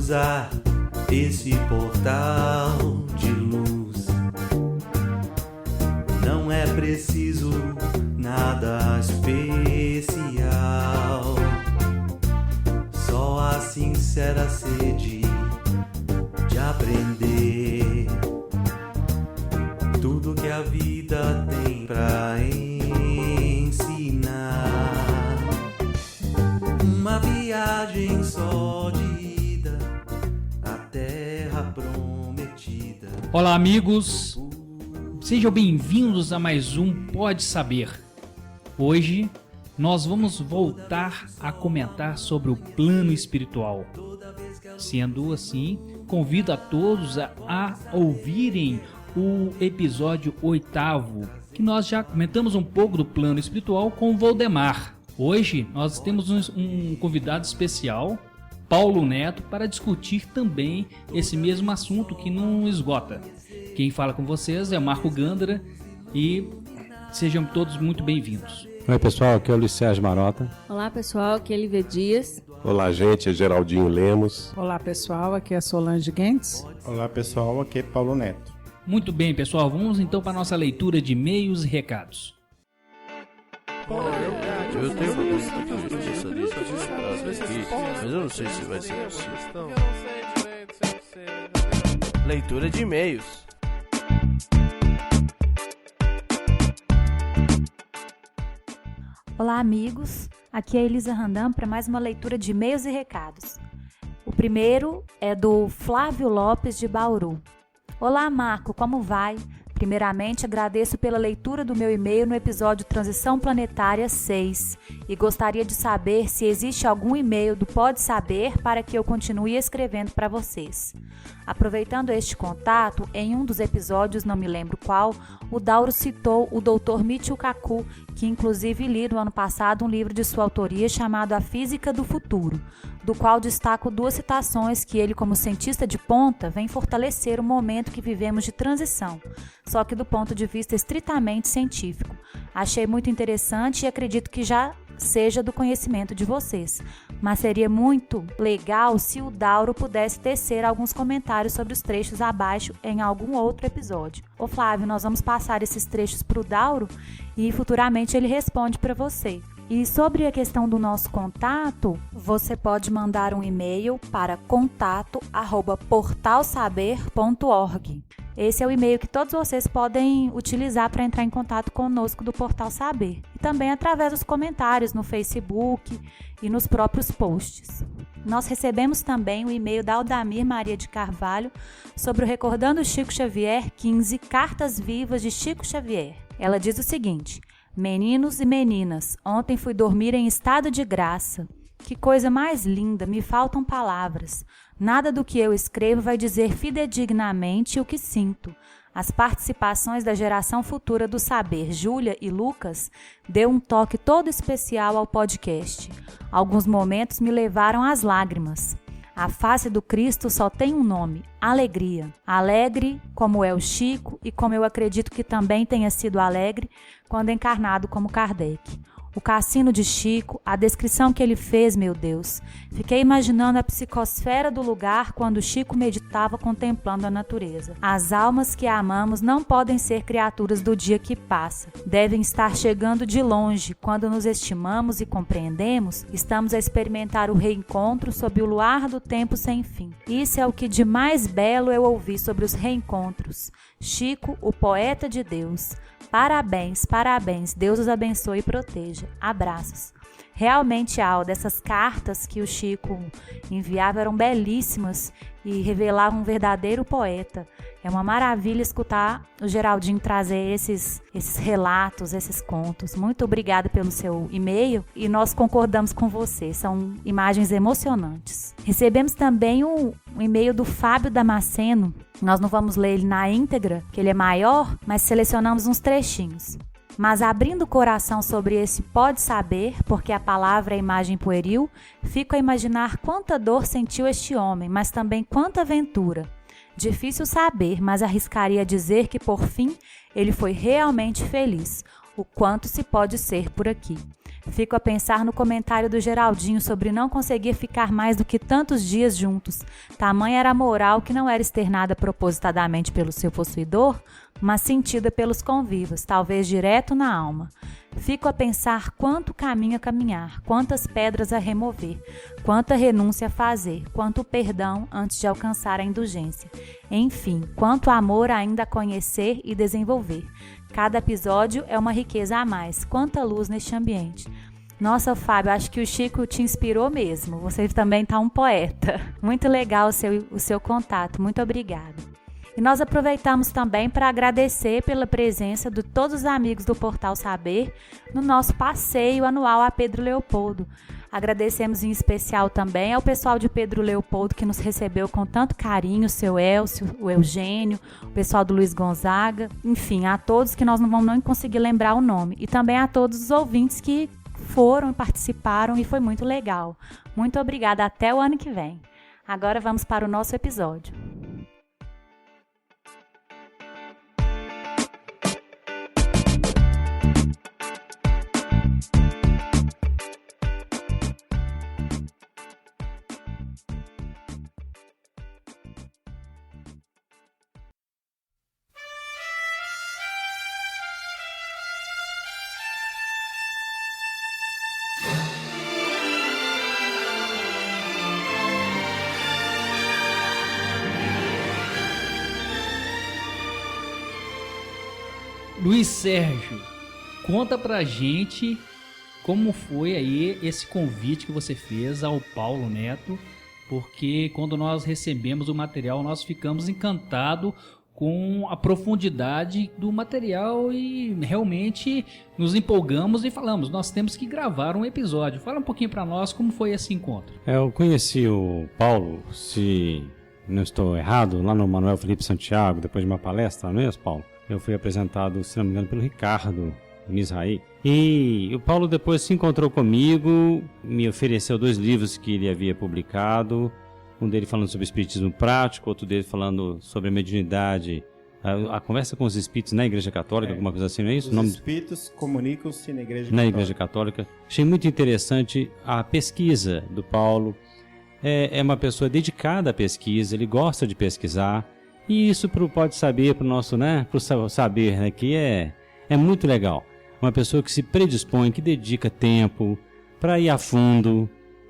cruzar esse portal de luz. Não é preciso nada especial, só a sincera sede de aprender tudo que a vida tem pra ensinar. Uma viagem só de ida à terra prometida. Olá, amigos, sejam bem-vindos a mais um Pode Saber. Hoje nós vamos voltar a comentar sobre o plano espiritual. Sendo assim, convido a todos a ouvirem o episódio 8º, que nós já comentamos um pouco do plano espiritual com o Valdemar. Hoje nós temos um convidado especial, Paulo Neto, para discutir também esse mesmo assunto que não esgota. Quem fala com vocês é o Marco Gândara e sejam todos muito bem-vindos. Oi pessoal, aqui é o Luiz Sérgio Marota. Olá pessoal, aqui é Lívia Dias. Olá gente, é Geraldinho Lemos. Olá pessoal, aqui é Solange Guentes. Olá pessoal, aqui é Paulo Neto. Muito bem pessoal, vamos então para a nossa leitura de e-mails e recados. Eu tenho uma lista mas eu não sei se vai ser possível. Leitura de e-mails. Olá amigos, aqui é Elisa Randam para mais uma leitura de e-mails e recados. O primeiro é do Flávio Lopes de Bauru. Olá Marco, como vai? Primeiramente, agradeço pela leitura do meu e-mail no episódio Transição Planetária 6 e gostaria de saber se existe algum e-mail do Pode Saber para que eu continue escrevendo para vocês. Aproveitando este contato, em um dos episódios, não me lembro qual, o Dauro citou o Dr. Michio Kaku, que inclusive li no ano passado um livro de sua autoria chamado A Física do Futuro, do qual destaco duas citações que ele, como cientista de ponta, vem fortalecer o momento que vivemos de transição, só que do ponto de vista estritamente científico. Achei muito interessante e acredito que já seja do conhecimento de vocês, mas seria muito legal se o Dauro pudesse tecer alguns comentários sobre os trechos abaixo em algum outro episódio. Ô Flávio, nós vamos passar esses trechos para o Dauro e futuramente ele responde para você. E sobre a questão do nosso contato, você pode mandar um e-mail para contato@portalsaber.org. Esse é o e-mail que todos vocês podem utilizar para entrar em contato conosco do Portal Saber. E também através dos comentários no Facebook e nos próprios posts. Nós recebemos também o e-mail da Aldamir Maria de Carvalho sobre o Recordando Chico Xavier 15 Cartas Vivas de Chico Xavier. Ela diz o seguinte: meninos e meninas, ontem fui dormir em estado de graça. Que coisa mais linda, me faltam palavras. Nada do que eu escrevo vai dizer fidedignamente o que sinto. As participações da geração futura do saber, Júlia e Lucas, deu um toque todo especial ao podcast. Alguns momentos me levaram às lágrimas. A face do Cristo só tem um nome: alegria. Alegre, como é o Chico e como eu acredito que também tenha sido alegre quando encarnado como Kardec. O cassino de Chico, a descrição que ele fez, meu Deus. Fiquei imaginando a psicosfera do lugar quando Chico meditava contemplando a natureza. As almas que amamos não podem ser criaturas do dia que passa. Devem estar chegando de longe. Quando nos estimamos e compreendemos, estamos a experimentar o reencontro sob o luar do tempo sem fim. Isso é o que de mais belo eu ouvi sobre os reencontros. Chico, o poeta de Deus. Parabéns, parabéns. Deus os abençoe e proteja. Abraços. Realmente, Alda, essas cartas que o Chico enviava eram belíssimas e revelavam um verdadeiro poeta. É uma maravilha escutar o Geraldinho trazer esses relatos, esses contos. Muito obrigada pelo seu e-mail e nós concordamos com você. São imagens emocionantes. Recebemos também um e-mail do Fábio Damasceno. Nós não vamos ler ele na íntegra, que ele é maior, mas selecionamos uns trechinhos. Mas abrindo o coração sobre esse pode saber, porque a palavra é imagem pueril, fico a imaginar quanta dor sentiu este homem, mas também quanta ventura. Difícil saber, mas arriscaria dizer que por fim ele foi realmente feliz, o quanto se pode ser por aqui. Fico a pensar no comentário do Geraldinho sobre não conseguir ficar mais do que tantos dias juntos. Tamanha era a moral que não era externada propositadamente pelo seu possuidor, mas sentida pelos convivos, talvez direto na alma. Fico a pensar quanto caminho a caminhar, quantas pedras a remover, quanta renúncia a fazer, quanto perdão antes de alcançar a indulgência. Enfim, quanto amor ainda a conhecer e desenvolver. Cada episódio é uma riqueza a mais. Quanta luz neste ambiente. Nossa, Fábio, acho que o Chico te inspirou mesmo. Você também está um poeta. Muito legal o seu contato. Muito obrigada. E nós aproveitamos também para agradecer pela presença de todos os amigos do Portal Saber no nosso passeio anual a Pedro Leopoldo. Agradecemos em especial também ao pessoal de Pedro Leopoldo que nos recebeu com tanto carinho, o seu Elcio, o Eugênio, o pessoal do Luiz Gonzaga, enfim, a todos que nós não vamos conseguir lembrar o nome. E também a todos os ouvintes que foram e participaram e foi muito legal. Muito obrigada, até o ano que vem. Agora vamos para o nosso episódio. Luiz Sérgio, conta pra gente como foi aí esse convite que você fez ao Paulo Neto, porque quando nós recebemos o material nós ficamos encantados com a profundidade do material e realmente nos empolgamos e falamos, nós temos que gravar um episódio. Fala um pouquinho pra nós como foi esse encontro. Eu conheci o Paulo, se não estou errado, lá no Manuel Felipe Santiago, depois de uma palestra, não é isso, Paulo? Eu fui apresentado, se não me engano, pelo Ricardo Mizrahi. E o Paulo depois se encontrou comigo, me ofereceu 2 livros que ele havia publicado. Um dele falando sobre espiritismo prático, outro dele falando sobre a mediunidade, a conversa com os espíritos na Igreja Católica, alguma coisa assim, não é isso? Os espíritos comunicam-se na Igreja Católica. Na Igreja Católica. Achei muito interessante a pesquisa do Paulo. É uma pessoa dedicada à pesquisa, ele gosta de pesquisar. E isso pode saber, para o nosso, né, pro saber, né, que é muito legal. Uma pessoa que se predispõe, que dedica tempo para ir a fundo,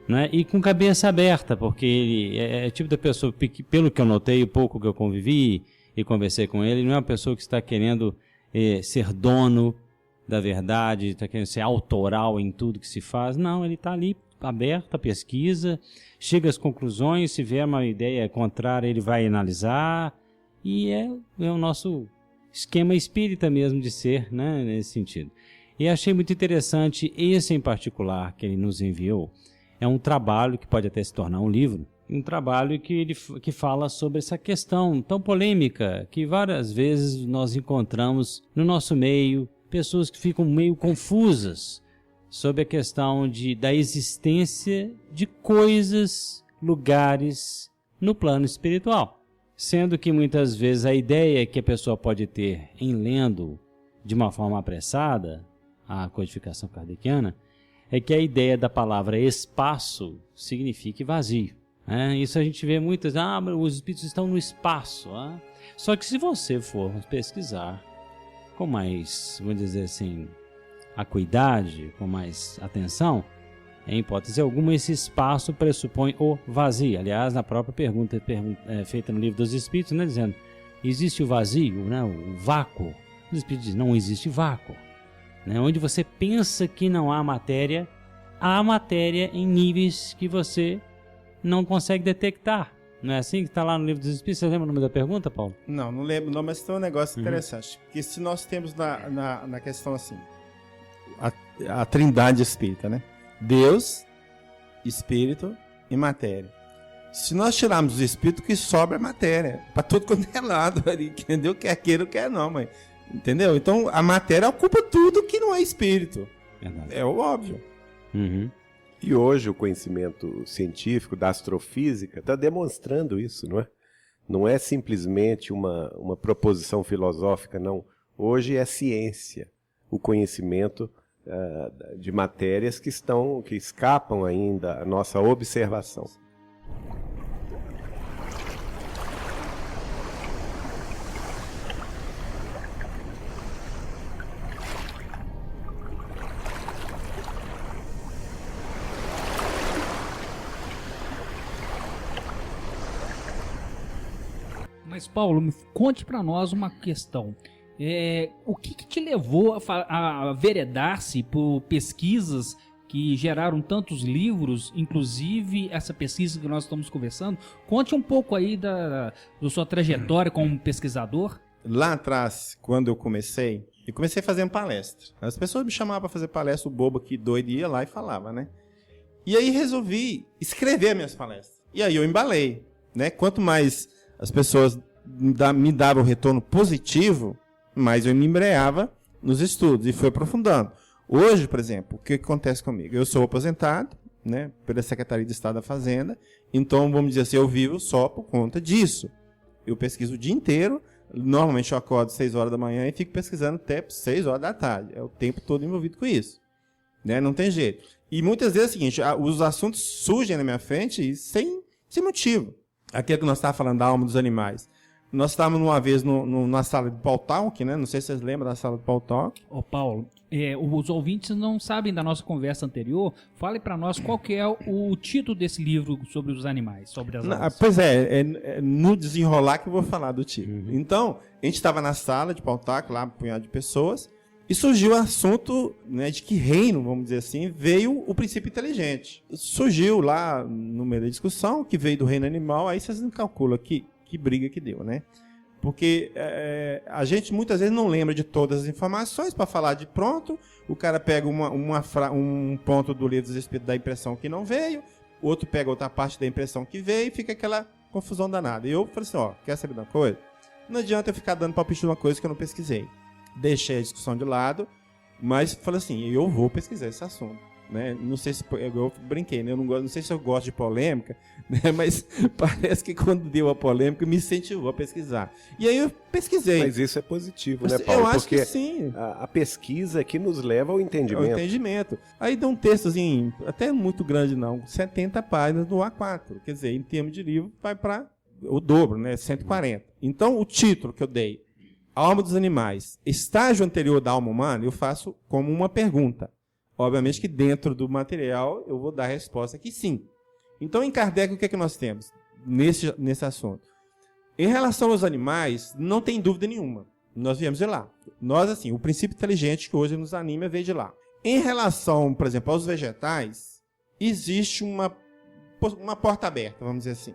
né, e com cabeça aberta, porque ele é tipo da pessoa, pelo que eu notei, o pouco que eu convivi e conversei com ele, não é uma pessoa que está querendo ser dono da verdade, está querendo ser autoral em tudo que se faz. Não, ele está ali aberto à pesquisa, chega às conclusões, se vier uma ideia contrária, ele vai analisar. E é o nosso esquema espírita mesmo de ser, né, nesse sentido. E achei muito interessante esse em particular que ele nos enviou. É um trabalho que pode até se tornar um livro. Um trabalho que fala sobre essa questão tão polêmica que várias vezes nós encontramos no nosso meio. Pessoas que ficam meio confusas sobre a questão da existência de coisas, lugares no plano espiritual. Sendo que muitas vezes a ideia que a pessoa pode ter em lendo de uma forma apressada a codificação kardeciana é que a ideia da palavra espaço signifique vazio. Isso a gente vê muitas, os espíritos estão no espaço. Só que se você for pesquisar com mais, vamos dizer assim, acuidade, com mais atenção, em hipótese alguma, esse espaço pressupõe o vazio. Aliás, na própria pergunta feita no Livro dos Espíritos, né, dizendo, existe o vazio, né, o vácuo? Os Espíritos dizem, não existe vácuo. Né, onde você pensa que não há matéria em níveis que você não consegue detectar. Não é assim que está lá no Livro dos Espíritos? Você lembra o nome da pergunta, Paulo? Não lembro, não, mas tem um negócio interessante. Porque se nós temos na questão assim, a trindade espírita, né? Deus, Espírito e matéria. Se nós tirarmos o Espírito, que sobra é matéria. Para tudo quanto é lado ali, entendeu? Quer queira ou quer não, mãe. Entendeu? Então a matéria ocupa tudo que não é Espírito. Verdade. É o óbvio. Uhum. E hoje o conhecimento científico da astrofísica está demonstrando isso, não é? Não é simplesmente uma proposição filosófica, não. Hoje é ciência, o conhecimento de matérias que escapam ainda à nossa observação. Mas, Paulo, conte para nós uma questão. O que te levou a veredar-se por pesquisas que geraram tantos livros, inclusive essa pesquisa que nós estamos conversando? Conte um pouco aí da sua trajetória como pesquisador. Lá atrás, quando eu comecei fazendo palestra. As pessoas me chamavam para fazer palestra, o bobo aqui doido ia lá e falava, né? E aí resolvi escrever minhas palestras. E aí eu embalei, né? Quanto mais as pessoas me davam retorno positivo, mais eu me embreava nos estudos e fui aprofundando. Hoje, por exemplo, o que acontece comigo? Eu sou aposentado, né, pela Secretaria de Estado da Fazenda, então, vamos dizer assim, eu vivo só por conta disso. Eu pesquiso o dia inteiro, normalmente eu acordo às 6 horas da manhã e fico pesquisando até 6 horas da tarde. É o tempo todo envolvido com isso, né? Não tem jeito. E muitas vezes é o seguinte, os assuntos surgem na minha frente sem motivo. Aquilo que nós estávamos falando da alma dos animais. Nós estávamos uma vez na sala de Paul Talk, né? Não sei se vocês lembram da sala de Paul Talk. Ô Paulo, os ouvintes não sabem da nossa conversa anterior. Fale para nós qual que é o título desse livro sobre os animais, sobre as aves. Pois é no desenrolar que eu vou falar do título. Então, a gente estava na sala de Paul Talk, lá um punhado de pessoas, e surgiu o assunto, né, de que reino, vamos dizer assim, veio o princípio inteligente. Surgiu lá no meio da discussão que veio do reino animal, aí vocês não calculam que briga que deu, né? Porque a gente muitas vezes não lembra de todas as informações para falar de pronto, o cara pega um ponto do livro dos Espíritos da impressão que não veio, o outro pega outra parte da impressão que veio e fica aquela confusão danada. E eu falei assim, quer saber de uma coisa? Não adianta eu ficar dando palpite de uma coisa que eu não pesquisei. Deixei a discussão de lado, mas falei assim, eu vou pesquisar esse assunto. Né? Não sei se eu brinquei, né? Não sei se eu gosto de polêmica, né? Mas parece que quando deu a polêmica me incentivou a pesquisar. E aí eu pesquisei. Mas isso é positivo, né, Paulo? Eu acho porque que sim. A pesquisa é que nos leva ao entendimento. Ao entendimento. Aí dá um textozinho, até muito grande não, 70 páginas do A4. Quer dizer, em termos de livro, vai para o dobro, né? 140. Então, o título que eu dei, A Alma dos Animais, estágio anterior da alma humana, eu faço como uma pergunta. Obviamente que dentro do material eu vou dar a resposta que sim. Então, em Kardec, o que é que nós temos nesse assunto? Em relação aos animais, não tem dúvida nenhuma. Nós viemos de lá. Nós, assim, o princípio inteligente que hoje nos anima veio de lá. Em relação, por exemplo, aos vegetais, existe uma porta aberta, vamos dizer assim.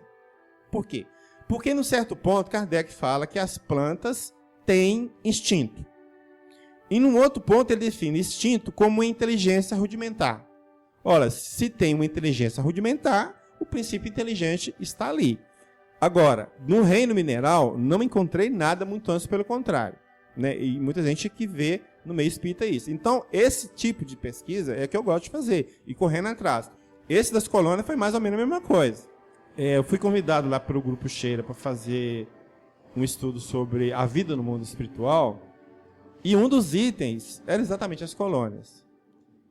Por quê? Porque, num certo ponto, Kardec fala que as plantas têm instinto. E num outro ponto ele define instinto como uma inteligência rudimentar. Ora, se tem uma inteligência rudimentar, o princípio inteligente está ali. Agora, no reino mineral, não encontrei nada muito antes, pelo contrário. Né? E muita gente que vê no meio espírita isso. Então, esse tipo de pesquisa é que eu gosto de fazer, e correndo atrás. Esse das colônias foi mais ou menos a mesma coisa. Eu fui convidado lá pelo Grupo Cheira para fazer um estudo sobre a vida no mundo espiritual. E um dos itens era exatamente as colônias.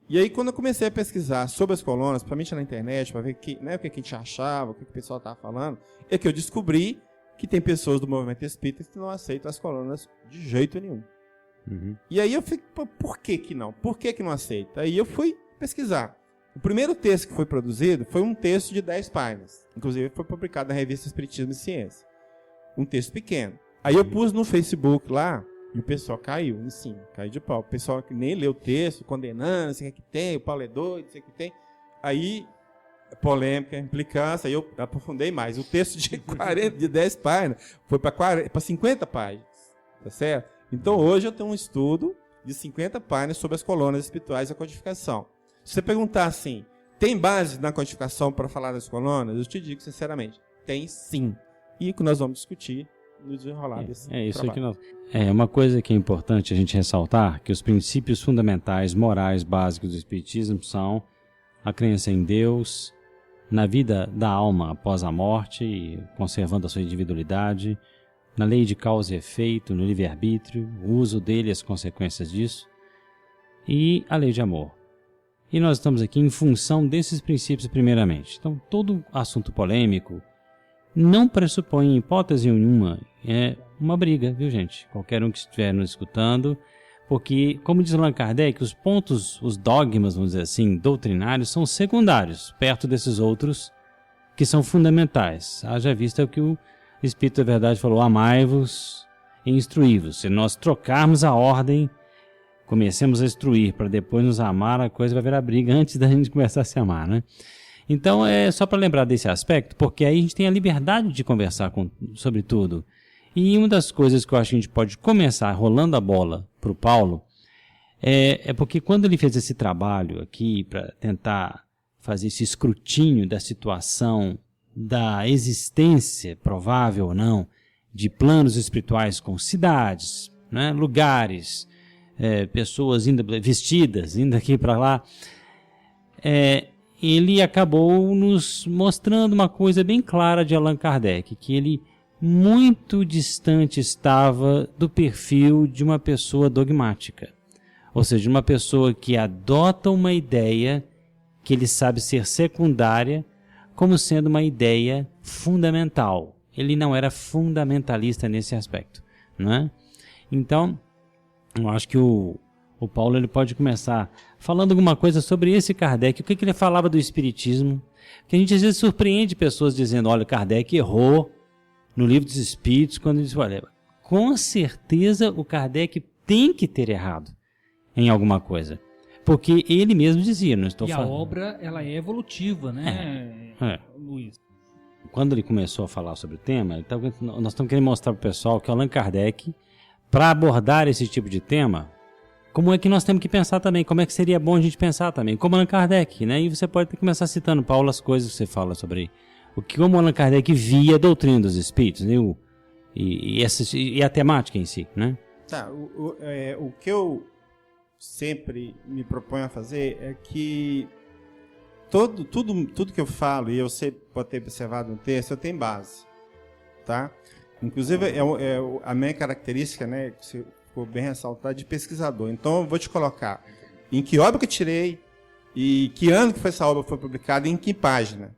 E aí, quando eu comecei a pesquisar sobre as colônias, principalmente na internet, para ver o que a gente achava, o que o pessoal estava falando, é que eu descobri que tem pessoas do movimento espírita que não aceitam as colônias de jeito nenhum. Uhum. E aí eu fiquei, por que não? Por que não aceita? Aí eu fui pesquisar. O primeiro texto que foi produzido foi um texto de 10 páginas. Inclusive, foi publicado na revista Espiritismo e Ciência. Um texto pequeno. Aí eu pus no Facebook lá, e o pessoal caiu em cima, caiu de pau. O pessoal que nem leu o texto, condenando, sei o que tem, o Paulo é doido, sei o que tem. Aí, polêmica, implicância, aí eu aprofundei mais. O texto de 10 páginas foi para 50 páginas, tá certo? Então, hoje eu tenho um estudo de 50 páginas sobre as colônias espirituais e a codificação. Se você perguntar assim, tem base na codificação para falar das colônias? Eu te digo sinceramente, tem sim. E o que nós vamos discutir no desenrolar desse isso trabalho. que nós... uma coisa que é importante a gente ressaltar, que os princípios fundamentais, morais, básicos do Espiritismo são a crença em Deus, na vida da alma após a morte, conservando a sua individualidade, na lei de causa e efeito, no livre-arbítrio, o uso dele e as consequências disso, e a lei de amor. E nós estamos aqui em função desses princípios primeiramente. Então, todo assunto polêmico não pressupõe, em hipótese nenhuma, uma briga, viu, gente? Qualquer um que estiver nos escutando, porque, como diz Allan Kardec, os pontos, os dogmas, vamos dizer assim, doutrinários, são secundários, perto desses outros que são fundamentais. Haja vista o que o Espírito da Verdade falou: amai-vos e instruí-vos. Se nós trocarmos a ordem, comecemos a instruir para depois nos amar, a coisa vai virar briga antes da gente começar a se amar, né? Então, é só para lembrar desse aspecto, porque aí a gente tem a liberdade de conversar sobre tudo. E uma das coisas que eu acho que a gente pode começar rolando a bola para o Paulo é porque quando ele fez esse trabalho aqui para tentar fazer esse escrutínio da situação, da existência, provável ou não, de planos espirituais com cidades, né, lugares, pessoas vestidas, indo aqui para lá, ele acabou nos mostrando uma coisa bem clara de Allan Kardec, que ele muito distante estava do perfil de uma pessoa dogmática, ou seja, de uma pessoa que adota uma ideia que ele sabe ser secundária como sendo uma ideia fundamental. Ele não era fundamentalista nesse aspecto, não é? Então, eu acho que o Paulo ele pode começar falando alguma coisa sobre esse Kardec, o que ele falava do Espiritismo, que a gente às vezes surpreende pessoas dizendo: olha, Kardec errou no Livro dos Espíritos, quando ele diz: olha, com certeza o Kardec tem que ter errado em alguma coisa, porque ele mesmo dizia, não estou falando. E a obra, ela é evolutiva, né, Luiz? Quando ele começou a falar sobre o tema, então, nós estamos querendo mostrar para o pessoal que Allan Kardec, para abordar esse tipo de tema, como é que nós temos que pensar também, como é que seria bom a gente pensar também, como Allan Kardec, né? E você pode começar citando, Paulo, as coisas que você fala sobre como Allan Kardec via a doutrina dos espíritos, né? E a temática em si, né? Tá, o que eu sempre me proponho a fazer é que tudo que eu falo, e você pode ter observado no texto, eu tenho base, tá? Inclusive, a minha característica, né, que você ficou bem ressaltado, de pesquisador. Então, eu vou te colocar em que obra que eu tirei e que ano que essa obra foi publicada e em que página,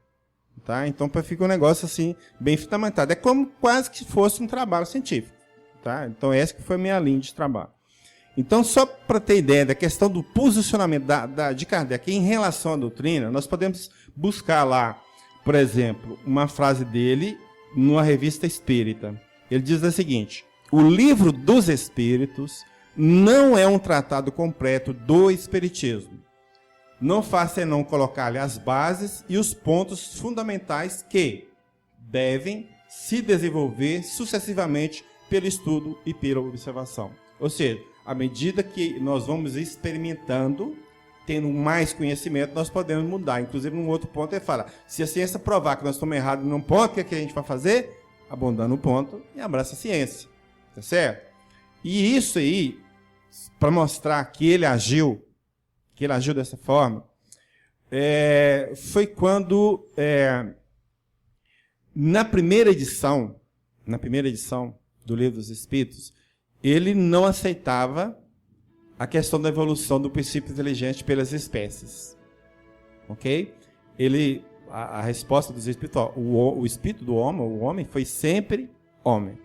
tá? Então, para ficar um negócio assim, bem fundamentado. É como quase que fosse um trabalho científico, tá? Então, essa que foi a minha linha de trabalho. Então, só para ter ideia da questão do posicionamento de Kardec em relação à doutrina, nós podemos buscar lá, por exemplo, uma frase dele numa revista espírita. Ele diz o seguinte: o Livro dos Espíritos não é um tratado completo do espiritismo. Não faz senão colocar-lhe as bases e os pontos fundamentais que devem se desenvolver sucessivamente pelo estudo e pela observação. Ou seja, à medida que nós vamos experimentando, tendo mais conhecimento, nós podemos mudar. Inclusive, num outro ponto, ele fala: se a ciência provar que nós estamos errados num ponto, o que a gente vai fazer? Abandona o ponto e abraça a ciência. Tá certo? E isso aí, para mostrar que ele agiu dessa forma, foi quando, na primeira edição do Livro dos Espíritos, ele não aceitava a questão da evolução do princípio inteligente pelas espécies. Ok? A resposta dos espíritos, o espírito do homem, o homem, foi sempre homem.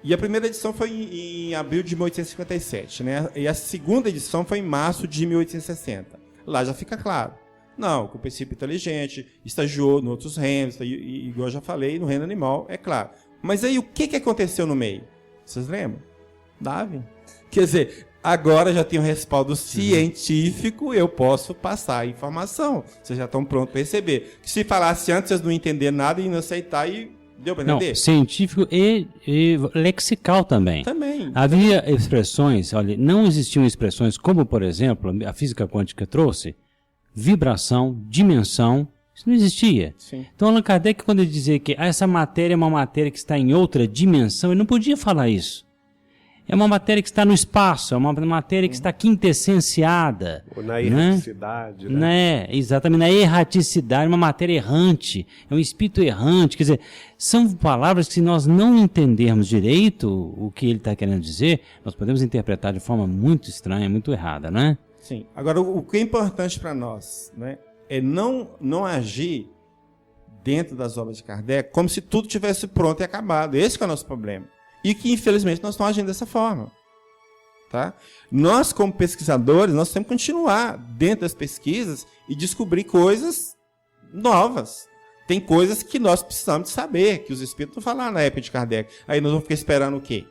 E a primeira edição foi em abril de 1857, né? E a segunda edição foi em março de 1860. Lá já fica claro. Não, que o princípio inteligente estagiou em outros reinos, e igual eu já falei, no reino animal, é claro. Mas aí o que aconteceu no meio? Vocês lembram? Darwin. Quer dizer, agora já tenho respaldo científico, eu posso passar a informação. Vocês já estão prontos para receber. Se falasse antes, vocês não entenderam nada e não aceitar, e deu para entender? Não, científico e lexical também. Também. Havia expressões, olha, não existiam expressões como, por exemplo, a física quântica trouxe, vibração, dimensão, isso não existia. Sim. Então, Allan Kardec, quando ele dizia que essa matéria é uma matéria que está em outra dimensão, ele não podia falar isso. É uma matéria que está no espaço, é uma matéria que está quintessenciada. Ou na erraticidade, né? Exatamente, na erraticidade, uma matéria errante, é um espírito errante. Quer dizer, são palavras que, se nós não entendermos direito o que ele está querendo dizer, nós podemos interpretar de forma muito estranha, muito errada, né? Sim. Agora, o que é importante para nós, né, é não agir dentro das obras de Kardec como se tudo tivesse pronto e acabado. Esse que é o nosso problema. E que, infelizmente, nós estamos agindo dessa forma. Tá? Nós, como pesquisadores, nós temos que continuar dentro das pesquisas e descobrir coisas novas. Tem coisas que nós precisamos de saber, que os espíritos não falaram na época de Kardec. Aí nós vamos ficar esperando o quê?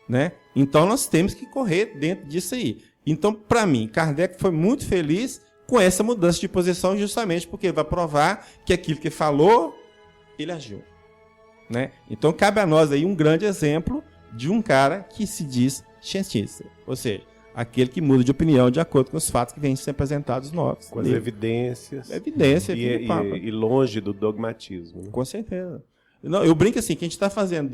Né? Então, nós temos que correr dentro disso aí. Então, para mim, Kardec foi muito feliz com essa mudança de posição, justamente porque ele vai provar que aquilo que falou, ele agiu. Né? Então, cabe a nós aí um grande exemplo de um cara que se diz cientista. Ou seja, aquele que muda de opinião de acordo com os fatos que vêm sendo apresentados novos. Com as evidências. Evidência. E longe do dogmatismo. Né? Com certeza. Não, eu brinco assim, que a gente está fazendo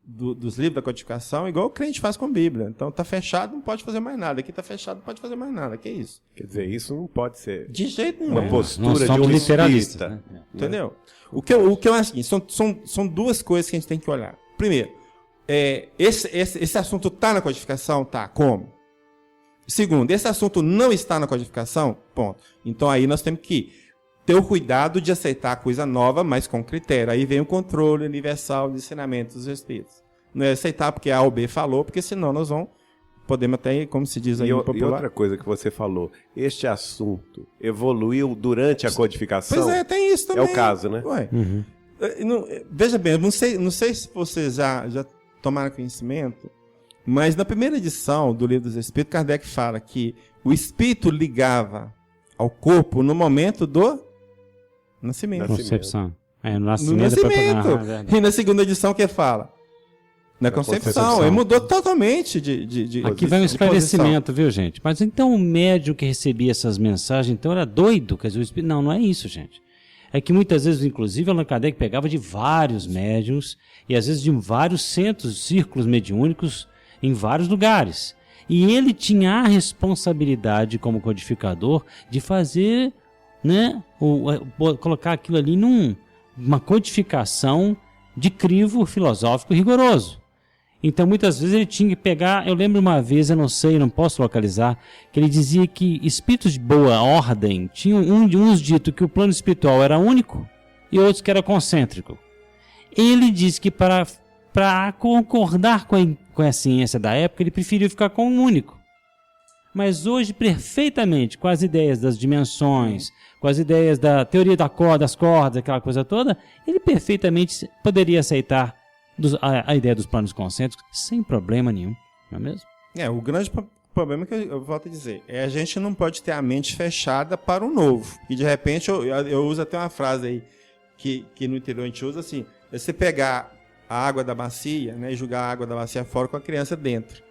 dos livros da codificação, igual o crente faz com a Bíblia. Então, está fechado, não pode fazer mais nada. Aqui está fechado, não pode fazer mais nada. Que isso? Quer dizer, isso não pode ser de jeito nenhum. Uma postura de um literalista, né? Entendeu? O que eu acho assim, são duas coisas que a gente tem que olhar. Primeiro, esse assunto está na codificação? Tá. Como? Segundo, esse assunto não está na codificação? Ponto. Então, aí nós temos que ter o cuidado de aceitar a coisa nova, mas com critério. Aí vem o controle universal de ensinamento dos espíritos. Não é aceitar porque A ou B falou, porque senão nós podemos até, como se diz aí no popular... E outra coisa que você falou, este assunto evoluiu durante a codificação? Pois é, tem isso também. É o caso, né? Ué. Veja bem, não sei se vocês já tomaram conhecimento, mas na primeira edição do Livro dos Espíritos, Kardec fala que o espírito ligava ao corpo no momento do nascimento. Concepção. No No nascimento. nascimento. E na segunda edição, que fala? Na concepção. Ele mudou totalmente de Aqui vai um esclarecimento, viu, gente? Mas então o médium que recebia essas mensagens, então era doido? Quer dizer, o espírito... Não é isso, gente. É que muitas vezes, inclusive, Allan Kardec pegava de vários médiums e às vezes de vários centros, círculos mediúnicos em vários lugares. E ele tinha a responsabilidade, como codificador, de fazer, né, colocar aquilo ali numa codificação de crivo filosófico rigoroso. Então, muitas vezes ele tinha que pegar... Eu lembro uma vez, eu não sei, não posso localizar, que ele dizia que espíritos de boa ordem tinham uns dito que o plano espiritual era único e outros que era concêntrico. Ele disse que para concordar com a ciência da época, ele preferiu ficar com um único. Mas hoje, perfeitamente, com as ideias das dimensões, com as ideias da teoria das cordas, aquela coisa toda, ele perfeitamente poderia aceitar a ideia dos planos concêntricos sem problema nenhum, não é mesmo? O grande problema que eu volto a dizer é a gente não pode ter a mente fechada para o novo. E de repente eu uso até uma frase aí que no interior a gente usa assim: é você pegar a água da bacia, né, e jogar a água da bacia fora com a criança dentro.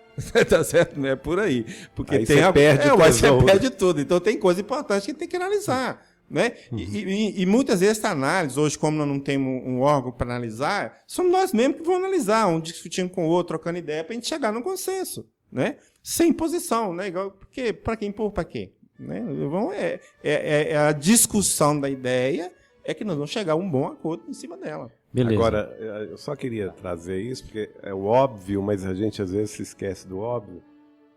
Tá certo? Não é por aí. Porque aí você perde tudo. Então tem coisa importante que tem que analisar. Né? E muitas vezes essa análise, hoje como nós não temos um órgão para analisar, somos nós mesmos que vamos analisar, um discutindo com o outro, trocando ideia, para a gente chegar num consenso, né? Sem imposição, né? Porque para quem impor, para quê? Né? A discussão da ideia é que nós vamos chegar a um bom acordo em cima dela. Beleza. Agora, eu só queria trazer isso, porque é o óbvio, mas a gente às vezes se esquece do óbvio.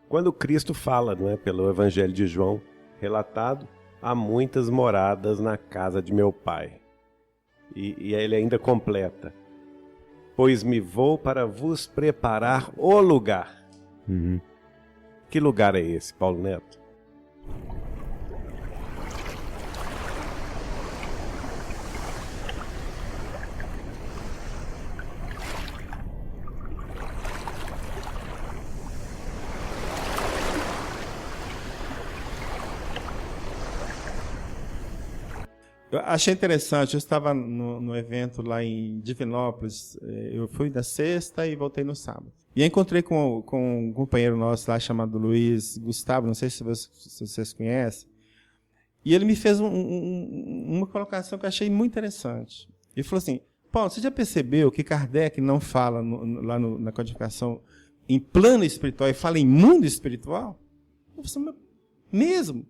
Quando Cristo fala, não é, pelo Evangelho de João, relatado, há muitas moradas na casa de meu pai. E ele ainda completa: pois me vou para vos preparar o lugar. Que lugar é esse, Paulo Neto? Eu achei interessante, eu estava no evento lá em Divinópolis, eu fui na sexta e voltei no sábado. E encontrei com um companheiro nosso lá chamado Luiz Gustavo, não sei se vocês conhecem, e ele me fez uma colocação que eu achei muito interessante. Ele falou assim: Paulo, você já percebeu que Kardec não fala na codificação em plano espiritual e fala em mundo espiritual? Eu falei, mesmo?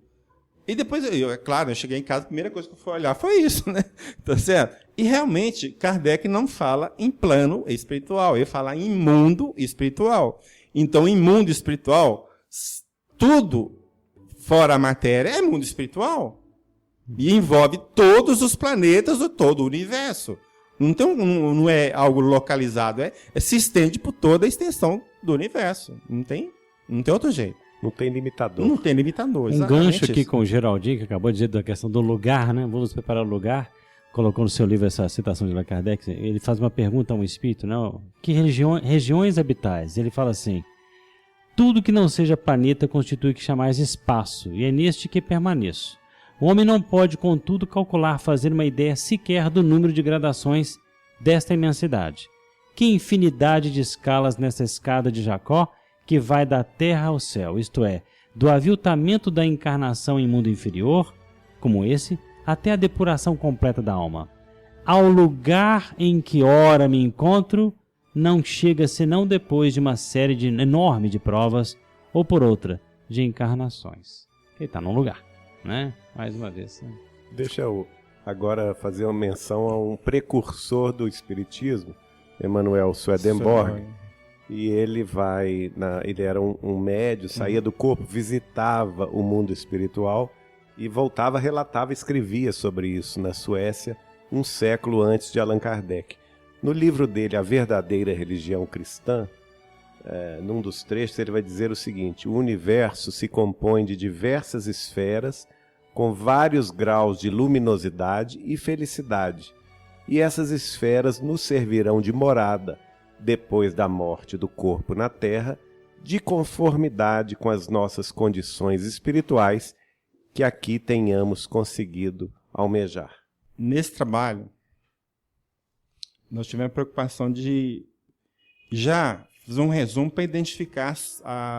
E depois, é claro, eu cheguei em casa, a primeira coisa que eu fui olhar foi isso, né? Tá certo? E realmente, Kardec não fala em plano espiritual, ele fala em mundo espiritual. Então, em mundo espiritual, tudo fora a matéria é mundo espiritual. E envolve todos os planetas ou todo o universo. Não é algo localizado, se estende por toda a extensão do universo. Não tem outro jeito. Não tem limitador. Não tem limitador. Um gancho aqui com o Geraldinho, que acabou de dizer da questão do lugar, né? Vamos preparar o lugar. Colocou no seu livro essa citação de Allan Kardec. Ele faz uma pergunta a um espírito, não? Que regiões habitais? Ele fala assim: tudo que não seja planeta constitui o que chamais espaço, e é neste que permaneço. O homem não pode, contudo, calcular, fazer uma ideia sequer do número de gradações desta imensidade. Que infinidade de escalas nessa escada de Jacó, que vai da terra ao céu, isto é, do aviltamento da encarnação em mundo inferior, como esse, até a depuração completa da alma. Ao lugar em que ora me encontro, não chega senão depois de uma série enorme de provas, ou por outra, de encarnações. Ele está num lugar, né? Mais uma vez. Né? Deixa eu agora fazer uma menção a um precursor do espiritismo, Emanuel Swedenborg. E ele ele era um médium, saía do corpo, visitava o mundo espiritual e voltava, relatava, escrevia sobre isso na Suécia, um século antes de Allan Kardec. No livro dele, A Verdadeira Religião Cristã, num dos trechos ele vai dizer o seguinte: o universo se compõe de diversas esferas com vários graus de luminosidade e felicidade, e essas esferas nos servirão de morada depois da morte do corpo na Terra, de conformidade com as nossas condições espirituais que aqui tenhamos conseguido almejar. Nesse trabalho, nós tivemos a preocupação de já fazer um resumo para identificar,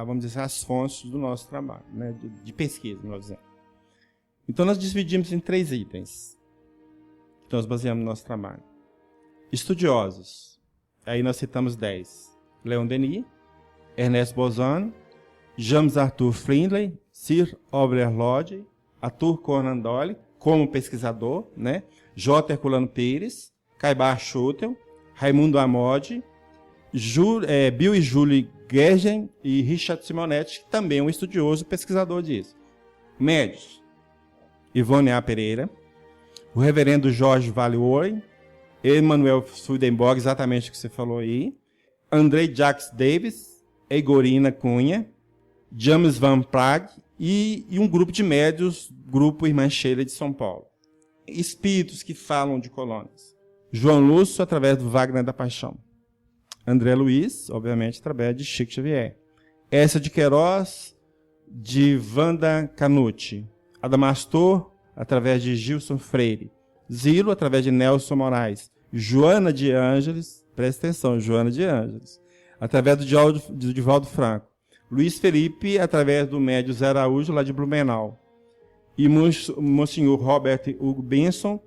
vamos dizer, as fontes do nosso trabalho, né, de pesquisa, nós dizemos. Então, nós dividimos em 3 itens que nós baseamos no nosso trabalho. Estudiosos. Aí nós citamos 10. Leon Denis, Ernest Bozano, James Arthur Findlay, Sir Aubrey Lodge, Arthur Conan Doyle, como pesquisador, né? J. Herculano Pires, Caibar Schutel, Raimundo Amodi, Bill e Julie Gergen e Richard Simonetti, que também é um estudioso pesquisador disso. Médios: Ivone A. Pereira, o reverendo Jorge Vale Warren, Emanuel Swedenborg, exatamente o que você falou aí, Andrei Jacques Davis, Eigorina Cunha, James Van Prague e um grupo de médios, Grupo Irmã Sheila de São Paulo. Espíritos que falam de colônias. João Lúcio, através do Wagner da Paixão. André Luiz, obviamente, através de Chico Xavier. Essa de Queiroz, de Wanda Canucci. Adamastor, através de Gilson Freire. Zilo, através de Nelson Moraes. Joana de Ângeles, presta atenção, Joana de Ângeles, através do Divaldo Franco. Luiz Felipe, através do médio Zé Araújo, lá de Blumenau. E Monsenhor Robert Hugo Benson,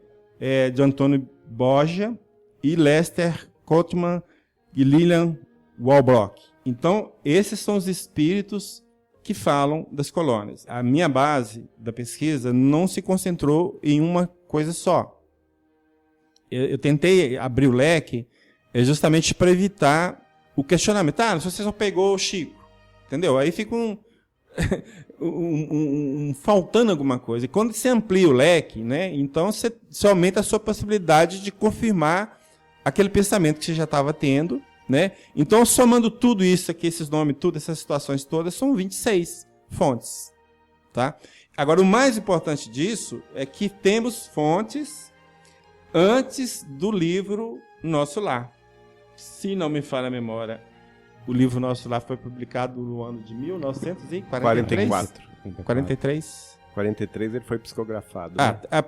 de Antônio Borgia, e Lester Cotman e Lilian Walbrock. Então, esses são os espíritos que falam das colônias. A minha base da pesquisa não se concentrou em uma coisa só. Eu tentei abrir o leque justamente para evitar o questionamento. Se você só pegou o Chico, entendeu? Aí fica faltando alguma coisa. E quando você amplia o leque, né, então você aumenta a sua possibilidade de confirmar aquele pensamento que você já estava tendo, né? Então, somando tudo isso aqui, esses nomes, tudo, essas situações todas, são 26 fontes. Tá? Agora, o mais importante disso é que temos fontes antes do livro Nosso Lar. Se não me falha a memória, o livro Nosso Lar foi publicado no ano de 1943. 43? 43 ele foi psicografado.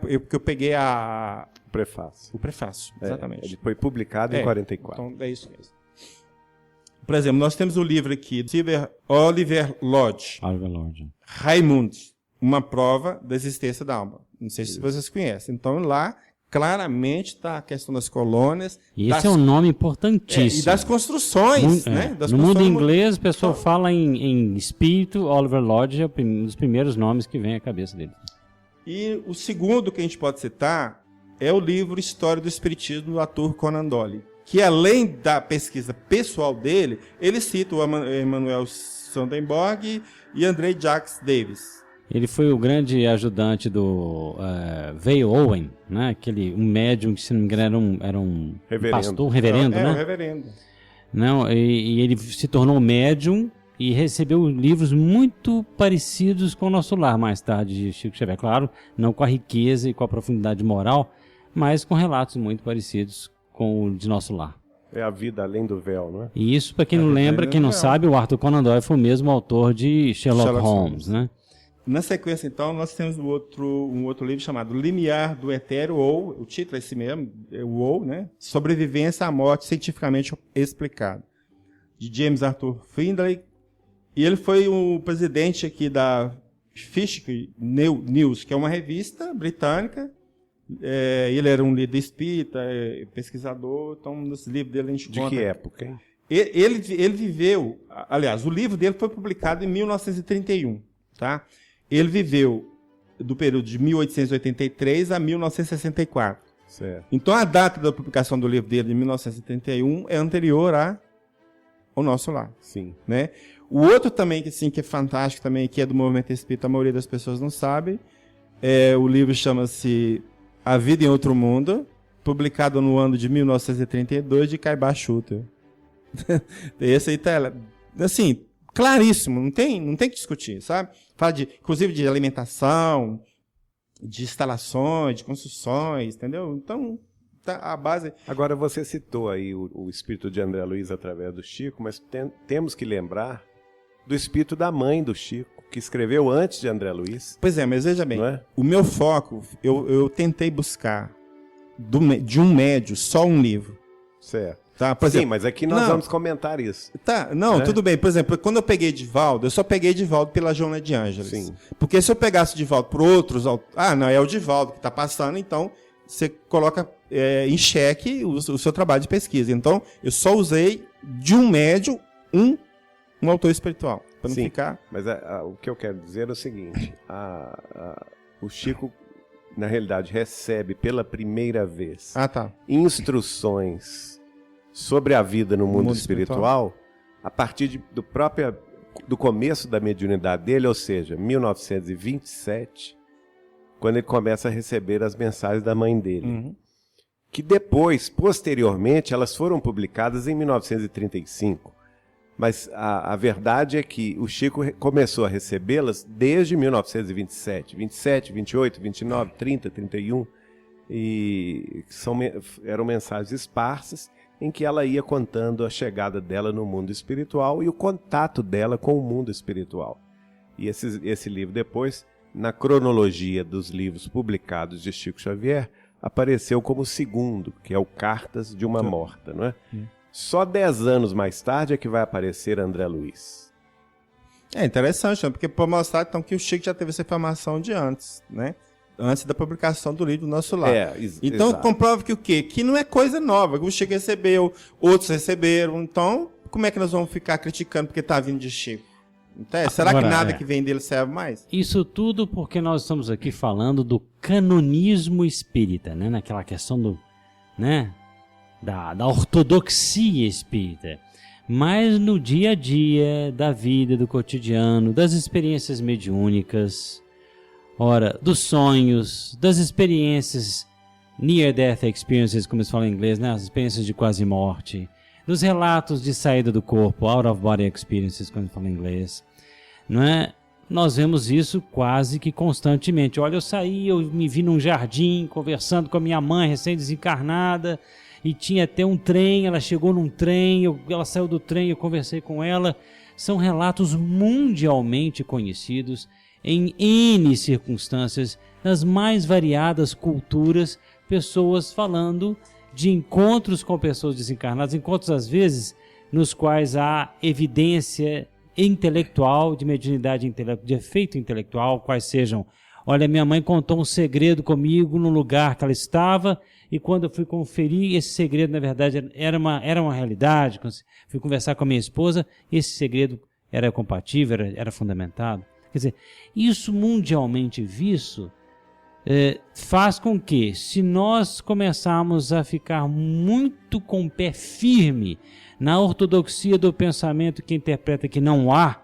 Porque eu peguei o prefácio. O prefácio, exatamente. Ele foi publicado em 44. Então, é isso mesmo. Por exemplo, nós temos o livro aqui de Oliver Lodge. Raimundo, uma prova da existência da alma. Não sei se vocês conhecem. Então, lá, claramente está a questão das colônias. E esse é um nome importantíssimo. E das construções, né? No mundo inglês, o pessoal fala em espírito. Oliver Lodge é um dos primeiros nomes que vem à cabeça dele. E o segundo que a gente pode citar é o livro História do Espiritismo do Arthur Conan Doyle, que além da pesquisa pessoal dele, ele cita o Emanuel Swedenborg e André Jacques Davis. Ele foi o grande ajudante do Vale Owen, né? Um médium que, se não me engano, era um pastor, um reverendo, né? Um reverendo. Não, e ele se tornou médium e recebeu livros muito parecidos com o Nosso Lar mais tarde, de Chico Xavier. Claro, não com a riqueza e com a profundidade moral, mas com relatos muito parecidos com o de Nosso Lar. É a vida além do véu, não é? E isso, para quem não lembra, quem não sabe, o Arthur Conan Doyle foi o mesmo autor de Sherlock Holmes, né? Na sequência, então, nós temos um outro livro chamado Limiar do Etéreo, ou, o título é esse mesmo, ou, né? Sobrevivência à Morte Cientificamente Explicada, de James Arthur Findlay. E ele foi o presidente aqui da Fish News, que é uma revista britânica. Ele era um líder espírita, pesquisador, então nos livros dele a gente conta... De que época, hein? Ele viveu... Aliás, o livro dele foi publicado em 1931, tá? Ele viveu do período de 1883 a 1964. Certo. Então, a data da publicação do livro dele, de 1931, é anterior ao Nosso Lar. Sim. Né? O outro também, que é fantástico, também, que é do movimento espírita, a maioria das pessoas não sabe, o livro chama-se A Vida em Outro Mundo, publicado no ano de 1932, de Caibar Schutter. Esse aí tá, assim, claríssimo, não tem que discutir, sabe? Fala inclusive de alimentação, de instalações, de construções, entendeu? Então, tá a base... Agora, você citou aí o espírito de André Luiz através do Chico, mas temos que lembrar do espírito da mãe do Chico, que escreveu antes de André Luiz. Pois é, mas veja bem, o meu foco, eu tentei buscar de um médio só um livro. Certo. Tá, por exemplo, mas aqui nós vamos comentar isso. Tá, tudo bem. Por exemplo, quando eu peguei Divaldo, eu só peguei Divaldo pela Joana de Ângeles. Sim. Porque se eu pegasse Divaldo por outros... não, é o Divaldo que está passando, então você coloca em xeque o seu trabalho de pesquisa. Então, eu só usei de um médio um autor espiritual. Para não ficar... Mas o que eu quero dizer é o seguinte. O Chico, na realidade, recebe pela primeira vez instruções sobre a vida no mundo espiritual a partir do começo da mediunidade dele, ou seja, 1927, quando ele começa a receber as mensagens da mãe dele. Que depois, posteriormente, elas foram publicadas em 1935. Mas a verdade é que o Chico começou a recebê-las desde 1927, 27, 28, 29, 30, 31, e eram mensagens esparsas, em que ela ia contando a chegada dela no mundo espiritual e o contato dela com o mundo espiritual. E esse livro depois, na cronologia dos livros publicados de Chico Xavier, apareceu como o segundo, que é o Cartas de uma Morta, não é? Só 10 anos mais tarde é que vai aparecer André Luiz. É interessante, porque para mostrar então que o Chico já teve essa informação de antes, né? Antes da publicação do livro do Nosso Lar. Então, exato. Comprova que o quê? Que não é coisa nova. O Chico recebeu, outros receberam. Então, como é que nós vamos ficar criticando porque está vindo de Chico? Então, será que nada que vem dele serve mais? Isso tudo porque nós estamos aqui falando do canonismo espírita, né? Naquela questão da ortodoxia espírita. Mas no dia a dia, da vida, do cotidiano, das experiências mediúnicas... dos sonhos, das experiências near-death experiences, como eles falam em inglês, né? As experiências de quase morte, dos relatos de saída do corpo, out-of-body experiences, como eles falam em inglês, não é? Nós vemos isso quase que constantemente. Olha, eu me vi num jardim conversando com a minha mãe recém-desencarnada e tinha até um trem, ela chegou num trem, ela saiu do trem, eu conversei com ela. São relatos mundialmente conhecidos em N circunstâncias, nas mais variadas culturas, pessoas falando de encontros com pessoas desencarnadas, encontros às vezes nos quais há evidência intelectual, de mediunidade intelectual, de efeito intelectual, quais sejam Olha, minha mãe contou um segredo comigo no lugar que ela estava, e quando eu fui conferir, esse segredo, na verdade, era uma realidade. Fui conversar com a minha esposa, esse segredo era compatível, era fundamentado. Quer dizer, isso mundialmente visto faz com que, se nós começarmos a ficar muito com o pé firme na ortodoxia do pensamento que interpreta que não há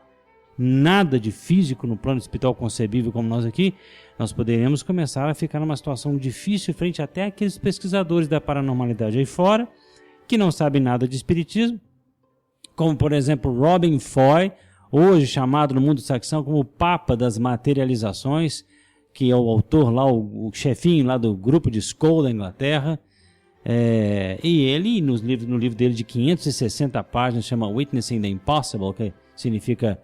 nada de físico no plano espiritual concebível como nós aqui, nós poderíamos começar a ficar numa situação difícil frente até aqueles pesquisadores da paranormalidade aí fora, que não sabem nada de espiritismo, como por exemplo Robin Foy, hoje chamado no mundo saxão como o Papa das Materializações, que é o autor lá, o chefinho lá do grupo de Skoll da Inglaterra, e ele no livro dele de 560 páginas, chama Witnessing the Impossible, que significa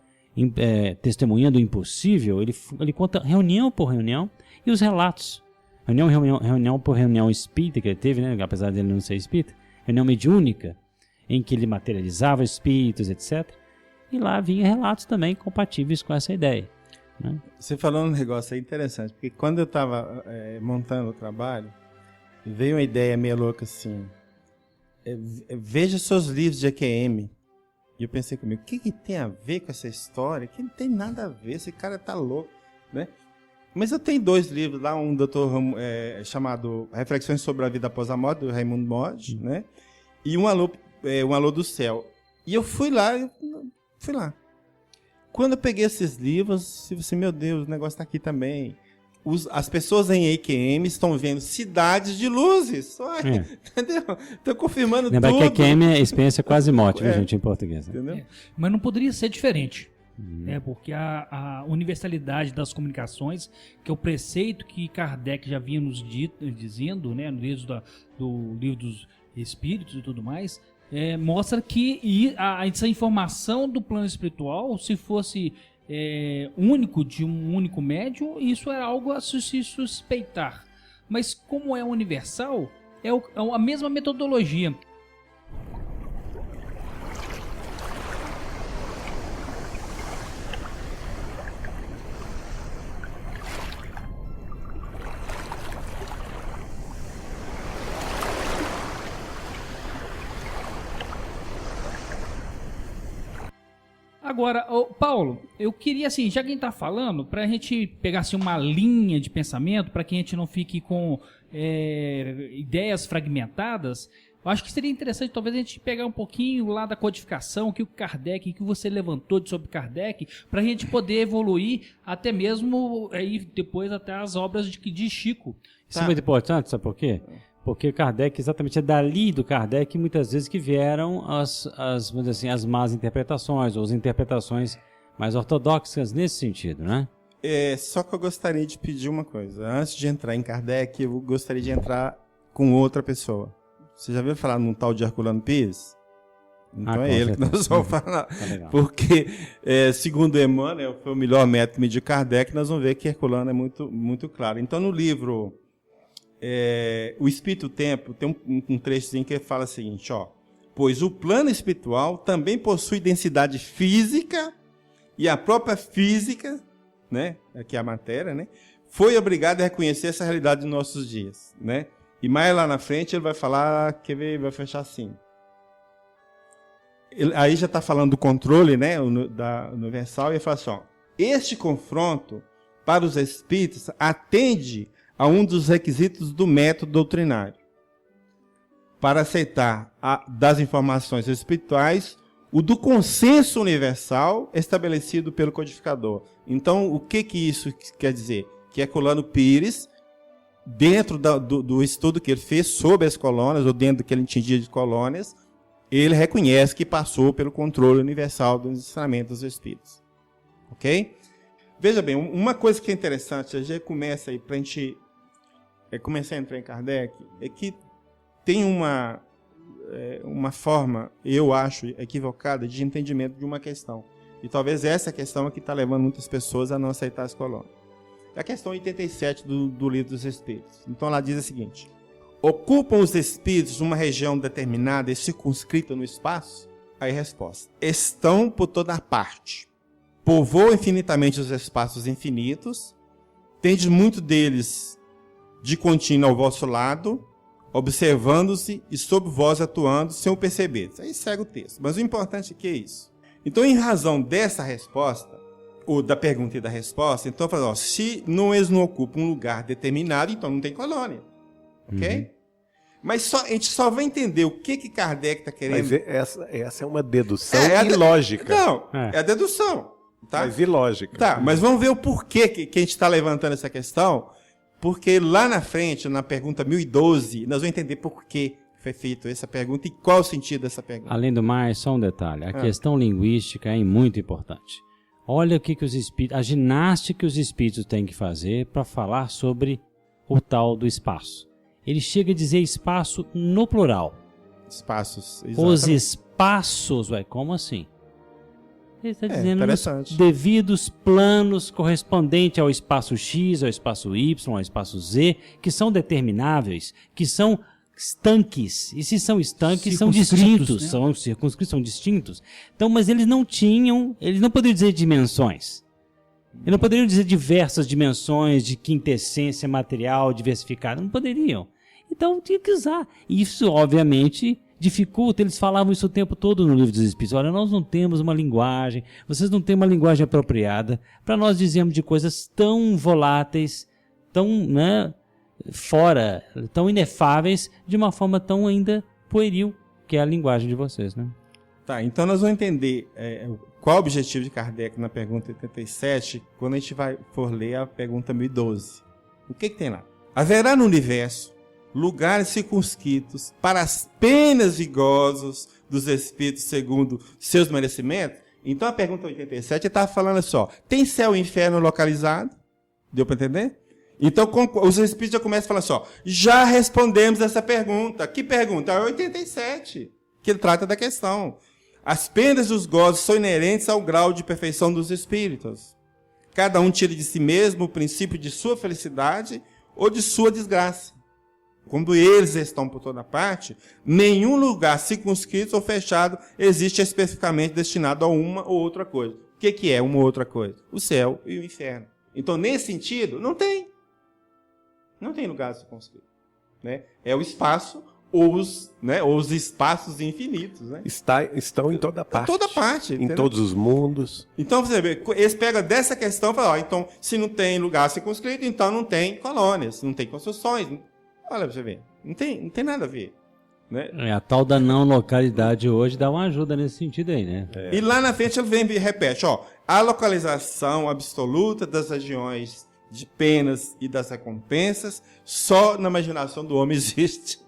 testemunhando o impossível. Ele conta reunião por reunião e os relatos, reunião por reunião espírita que ele teve, né, apesar de ele não ser espírita, reunião mediúnica, em que ele materializava espíritos, etc. E lá vinha relatos também compatíveis com essa ideia, né? Você falou um negócio aí interessante, porque quando eu estava montando o trabalho, veio uma ideia meio louca assim, veja seus livros de EQM. E eu pensei comigo, o que tem a ver com essa história? Que não tem nada a ver, esse cara tá louco, né? Mas eu tenho 2 livros lá, um chamado Reflexões sobre a Vida Após a Morte, do Raimundo Mod, né? E um Alô do Céu. E eu fui lá. Quando eu peguei esses livros, eu disse, meu Deus, o negócio tá aqui também. As pessoas em EQM estão vendo cidades de luzes. Entendeu? Estou confirmando tudo. Lembra que EQM é experiência quase morte, viu, gente, em português. Né? Entendeu? Mas não poderia ser diferente. Porque a universalidade das comunicações, que é o preceito que Kardec já vinha nos dizendo, né, no do livro dos Espíritos e tudo mais, mostra que essa informação do plano espiritual, se fosse único de um único médium, isso é algo a se suspeitar. Mas como é universal, é a mesma metodologia. Agora, Paulo, eu queria, assim, já que a gente está falando, para a gente pegar assim, uma linha de pensamento, para que a gente não fique com ideias fragmentadas, eu acho que seria interessante talvez a gente pegar um pouquinho lá da codificação, o que o Kardec, que você levantou sobre Kardec, para a gente poder evoluir até mesmo depois até as obras de Chico. Isso é muito importante, sabe por quê? Porque Kardec, exatamente, é dali do Kardec muitas vezes que vieram vamos dizer assim, as más interpretações, ou as interpretações mais ortodoxas nesse sentido, né? Só que eu gostaria de pedir uma coisa. Antes de entrar em Kardec, eu gostaria de entrar com outra pessoa. Você já ouviu falar num tal de Herculano Pires? Então é ele que nós vamos falar. Porque, segundo Emmanuel, foi o melhor método de Kardec, nós vamos ver que Herculano é muito, muito claro. Então, no livro O Espírito e o Tempo, tem um trechozinho que fala o seguinte, pois o plano espiritual também possui densidade física e a própria física, né, aqui é a matéria, né, foi obrigado a reconhecer essa realidade dos nossos dias, né? E mais lá na frente ele vai falar, vai fechar assim. Aí já está falando do controle, né, da universal, e ele fala assim, este confronto para os espíritos atende a um dos requisitos do método doutrinário para aceitar das informações espirituais o do consenso universal estabelecido pelo codificador. Então, o que isso quer dizer? Que Herculano Pires, dentro do estudo que ele fez sobre as colônias, ou dentro do que ele entendia de colônias, ele reconhece que passou pelo controle universal dos ensinamentos dos espíritos. Ok? Veja bem, uma coisa que é interessante, a gente começa aí, para a gente começar a entrar em Kardec, é que tem uma forma, eu acho, equivocada de entendimento de uma questão. E talvez essa questão é que está levando muitas pessoas a não aceitar as colônias. É a questão 87 do Livro dos Espíritos. Então ela diz o seguinte: ocupam os espíritos uma região determinada e circunscrita no espaço? Aí resposta: estão por toda parte. Povoam infinitamente os espaços infinitos Tendes muito deles de contínuo ao vosso lado, observando-se e sob vós atuando, sem o perceber. Aí segue o texto. Mas o importante aqui é isso. Então, em razão dessa resposta, ou da pergunta e da resposta, então, fala, se eles não ocupam um lugar determinado, então não tem colônia. Ok? Mas a gente só vai entender o que Kardec está querendo... Mas essa é uma dedução ilógica. Não, é a dedução. Tá? Mas ilógica. Tá, mas vamos ver o porquê que a gente está levantando essa questão, porque lá na frente, na pergunta 1012, nós vamos entender por que foi feita essa pergunta e qual o sentido dessa pergunta. Além do mais, só um detalhe. A questão linguística é muito importante. Olha o que os espíritos, a ginástica que os espíritos têm que fazer para falar sobre o tal do espaço. Ele chega a dizer espaço no plural. Espaços, exatamente. Os espaços, como assim? Ele está dizendo interessante. Devidos planos correspondentes ao espaço X, ao espaço Y, ao espaço Z, que são determináveis, que são estanques. E se são estanques, são distintos, né? São circunscritos, são distintos. Então, mas eles não poderiam dizer dimensões. Eles não poderiam dizer diversas dimensões de quintessência material diversificada. Não poderiam. Então, tinha que usar. Isso, obviamente, dificulta. Eles falavam isso o tempo todo no Livro dos Espíritos. Olha, nós não temos uma linguagem, vocês não têm uma linguagem apropriada para nós dizermos de coisas tão voláteis, tão, fora, tão inefáveis, de uma forma tão ainda pueril, que é a linguagem de vocês, né? Tá, então nós vamos entender qual o objetivo de Kardec na pergunta 87, quando a gente for ler a pergunta 1012. O que tem lá? Haverá no universo lugares circunscritos para as penas e gozos dos espíritos segundo seus merecimentos? Então a pergunta 87 estava falando assim, tem céu e inferno localizado? Deu para entender? Então os espíritos já começam a falar assim, já respondemos essa pergunta. Que pergunta? A 87, que ele trata da questão. As penas e os gozos são inerentes ao grau de perfeição dos espíritos. Cada um tira de si mesmo o princípio de sua felicidade ou de sua desgraça. Quando eles estão por toda parte, nenhum lugar circunscrito ou fechado existe especificamente destinado a uma ou outra coisa. O que é uma ou outra coisa? O céu e o inferno. Então, nesse sentido, não tem. Não tem lugar circunscrito. Né? É o espaço ou os espaços infinitos. Né? Estão em toda parte. Em toda parte. Em todos os mundos. Então, você vê, eles pegam dessa questão e falam, então, se não tem lugar circunscrito, então não tem colônias, não tem construções. Olha, você vê, não tem nada a ver. Né? A tal da não localidade hoje dá uma ajuda nesse sentido aí, né? E lá na frente ele vem e repete, a localização absoluta das regiões de penas e das recompensas só na imaginação do homem existe.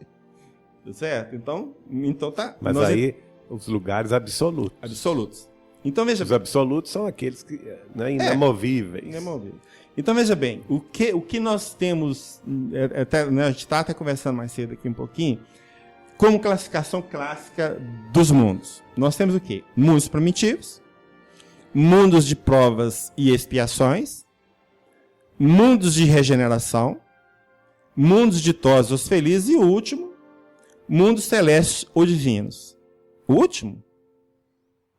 Certo? Então tá. Mas aí os lugares absolutos. Absolutos. Então veja. Os absolutos são aqueles que inamovíveis. Inamovíveis. Então veja bem, o que nós temos, a gente está até conversando mais cedo aqui um pouquinho, como classificação clássica dos mundos. Nós temos o quê? Mundos primitivos, mundos de provas e expiações, mundos de regeneração, mundos ditosos felizes e o último, mundos celestes ou divinos. O último?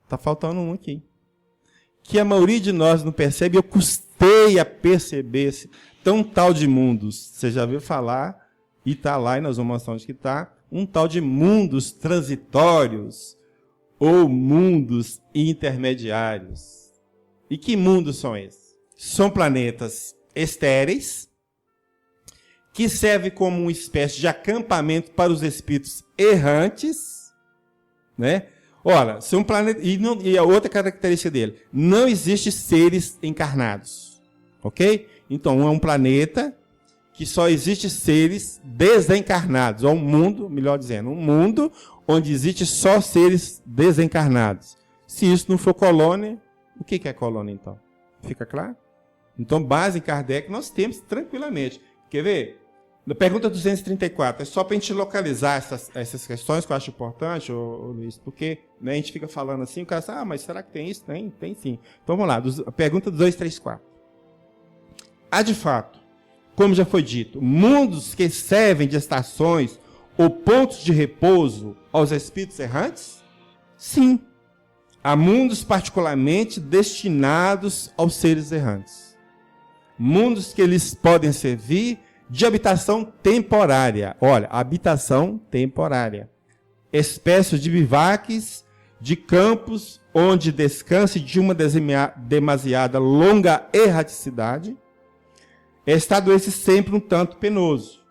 Está faltando um aqui. Que a maioria de nós não percebe, eu custei a perceber esse tão tal de mundos. Você já ouviu falar, e está lá, e nós vamos mostrar onde que está, um tal de mundos transitórios ou mundos intermediários. E que mundos são esses? São planetas estéreis, que servem como uma espécie de acampamento para os espíritos errantes, né? Ora, se um planeta... E a outra característica dele, não existe seres encarnados, ok? Então, é um planeta que só existe seres desencarnados, ou um mundo, melhor dizendo, um mundo onde existe só seres desencarnados. Se isso não for colônia, o que é colônia, então? Fica claro? Então, base em Kardec, nós temos tranquilamente. Quer ver? Na pergunta 234, é só para a gente localizar essas questões que eu acho importante, Luiz, porque a gente fica falando assim, o cara fala, mas será que tem isso? Tem sim. Então vamos lá, a pergunta 234. Há de fato, como já foi dito, mundos que servem de estações ou pontos de repouso aos espíritos errantes? Sim. Há mundos particularmente destinados aos seres errantes. mundos que eles podem servir de habitação temporária. Olha, habitação temporária. Espécies de bivaques, de campos onde descanse de uma demasiada longa erraticidade, estado esse sempre um tanto penoso.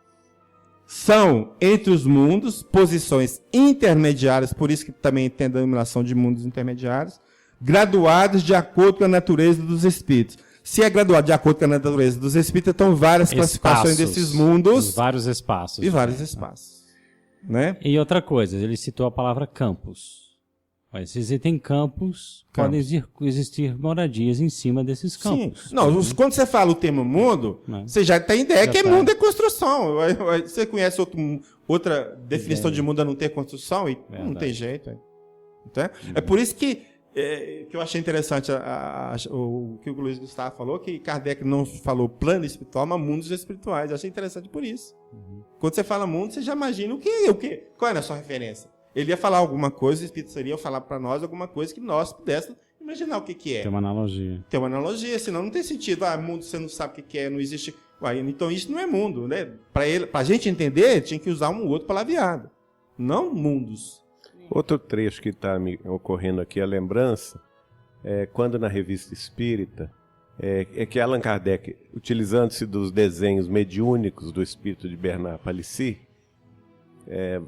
São, entre os mundos, posições intermediárias, por isso que também tem a denominação de mundos intermediários, graduados de acordo com a natureza dos espíritos. Se é graduado de acordo com a natureza dos espíritos, então várias classificações desses mundos. Vários espaços. E vários espaços. Né? E outra coisa, ele citou a palavra campos. Mas se existem campos, podem existir moradias em cima desses campos. Sim. Não, quando você fala o termo mundo, você já tem ideia que mundo é construção. Você conhece outra definição de mundo a não ter construção? E não tem jeito. Então, é por isso que eu achei interessante o que o Luiz Gustavo falou, que Kardec não falou plano espiritual, mas mundos espirituais. Eu achei interessante por isso. Quando você fala mundo, você já imagina o quê? Qual é a sua referência? Ele ia falar alguma coisa, o Espírito seria falar para nós alguma coisa que nós pudéssemos imaginar o que é. Tem uma analogia. Tem uma analogia, senão não tem sentido. Mundo você não sabe o que é, não existe. Então isso não é mundo, né? Para a gente entender, tinha que usar um outro palavreado. Não mundos. Outro trecho que está me ocorrendo aqui, a lembrança, quando na Revista Espírita, é que Allan Kardec, utilizando-se dos desenhos mediúnicos do espírito de Bernard Palissy,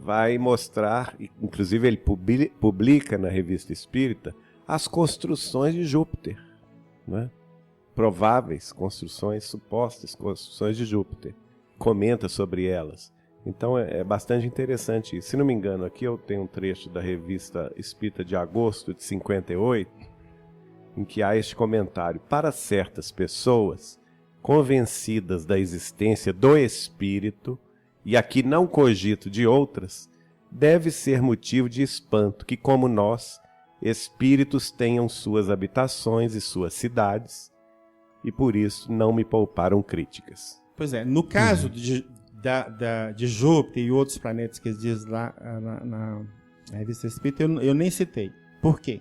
vai mostrar, inclusive ele publica na Revista Espírita, as construções de Júpiter, né? Prováveis construções, supostas construções de Júpiter. Comenta sobre elas. Então é bastante interessante isso. Se não me engano, aqui eu tenho um trecho da Revista Espírita de agosto de 58, em que há este comentário. Para certas pessoas, convencidas da existência do Espírito, e aqui não cogito de outras, deve ser motivo de espanto que, como nós, espíritos tenham suas habitações e suas cidades, e por isso não me pouparam críticas. Pois é, no caso de Júpiter e outros planetas que diz lá na Revista Espírita, eu nem citei. Por quê?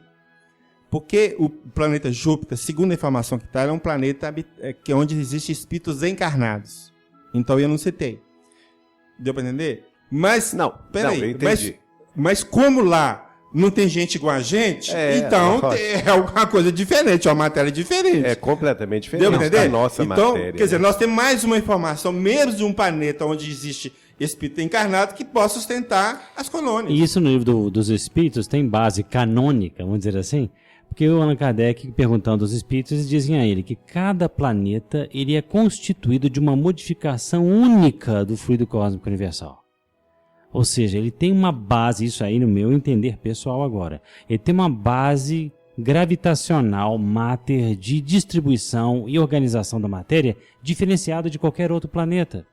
Porque o planeta Júpiter, segundo a informação que está, é um planeta onde existem espíritos encarnados. Então eu não citei. Deu para entender? Mas, peraí. Mas como lá não tem gente igual a gente, então é alguma coisa diferente, é uma matéria diferente. É completamente diferente Deu para entender? da nossa então, matéria. Quer dizer, nós temos mais uma informação, mesmo de um planeta onde existe espírito encarnado, que possa sustentar as colônias. E isso no livro dos espíritos tem base canônica, vamos dizer assim? Porque o Allan Kardec, perguntando aos espíritos, dizem a ele que cada planeta ele é constituído de uma modificação única do fluido cósmico universal. Ou seja, ele tem uma base, isso aí no meu entender pessoal agora, ele tem uma base gravitacional, máter, de distribuição e organização da matéria diferenciada de qualquer outro planeta.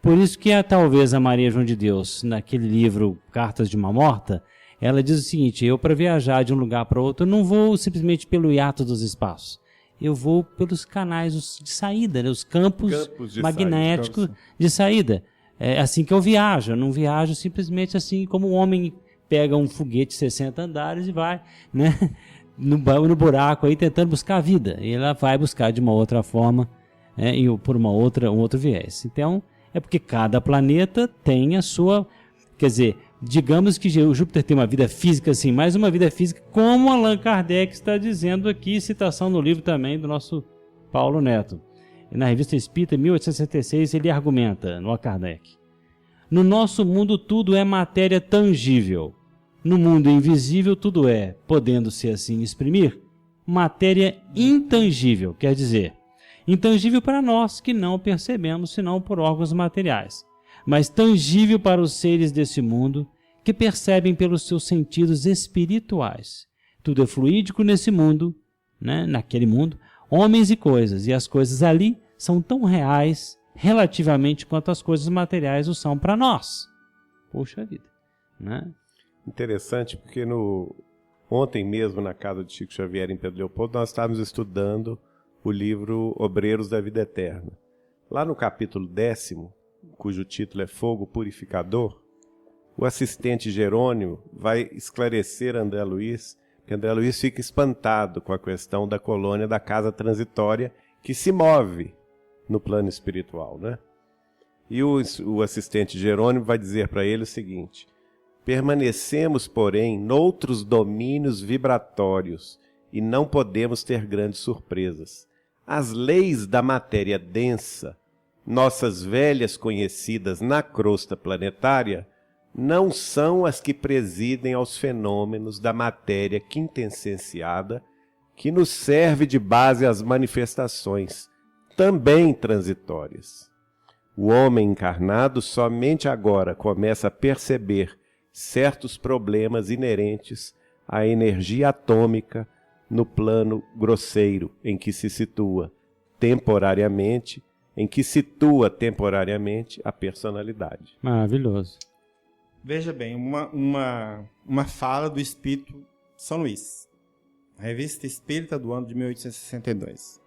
Por isso que talvez a Maria João de Deus, naquele livro Cartas de uma Morta, ela diz o seguinte: eu para viajar de um lugar para outro, eu não vou simplesmente pelo hiato dos espaços. Eu vou pelos canais de saída, né? Os campos magnéticos de saída. É assim que eu viajo. Eu não viajo simplesmente assim como o homem pega um foguete de 60 andares e vai, né? no buraco aí tentando buscar a vida. E ela vai buscar de uma outra forma, e por um outro viés. Então, é porque cada planeta tem a sua... Quer dizer, digamos que o Júpiter tem uma vida física, assim, mais uma vida física, como Allan Kardec está dizendo aqui, citação no livro também do nosso Paulo Neto. E na Revista Espírita, 1866, ele argumenta, no Kardec: no nosso mundo tudo é matéria tangível. No mundo invisível tudo é, podendo-se assim exprimir, matéria intangível, quer dizer, intangível para nós que não percebemos senão por órgãos materiais, mas tangível para os seres desse mundo que percebem pelos seus sentidos espirituais. Tudo é fluídico nesse mundo, né? Naquele mundo, homens e coisas, e as coisas ali são tão reais relativamente quanto as coisas materiais o são para nós. Poxa vida, né? Interessante, porque ontem mesmo, na casa de Chico Xavier, em Pedro Leopoldo, nós estávamos estudando o livro Obreiros da Vida Eterna. Lá no capítulo 10º, cujo título é Fogo Purificador, o assistente Jerônimo vai esclarecer a André Luiz, que André Luiz fica espantado com a questão da colônia da casa transitória que se move no plano espiritual, né? E o assistente Jerônimo vai dizer para ele o seguinte: permanecemos, porém, noutros domínios vibratórios e não podemos ter grandes surpresas. As leis da matéria densa, nossas velhas conhecidas na crosta planetária, não são as que presidem aos fenômenos da matéria quintessenciada, que nos serve de base às manifestações, também transitórias. O homem encarnado somente agora começa a perceber certos problemas inerentes à energia atômica no plano grosseiro em que situa temporariamente a personalidade. Maravilhoso. Veja bem, uma fala do Espírito São Luís, a Revista Espírita do ano de 1862.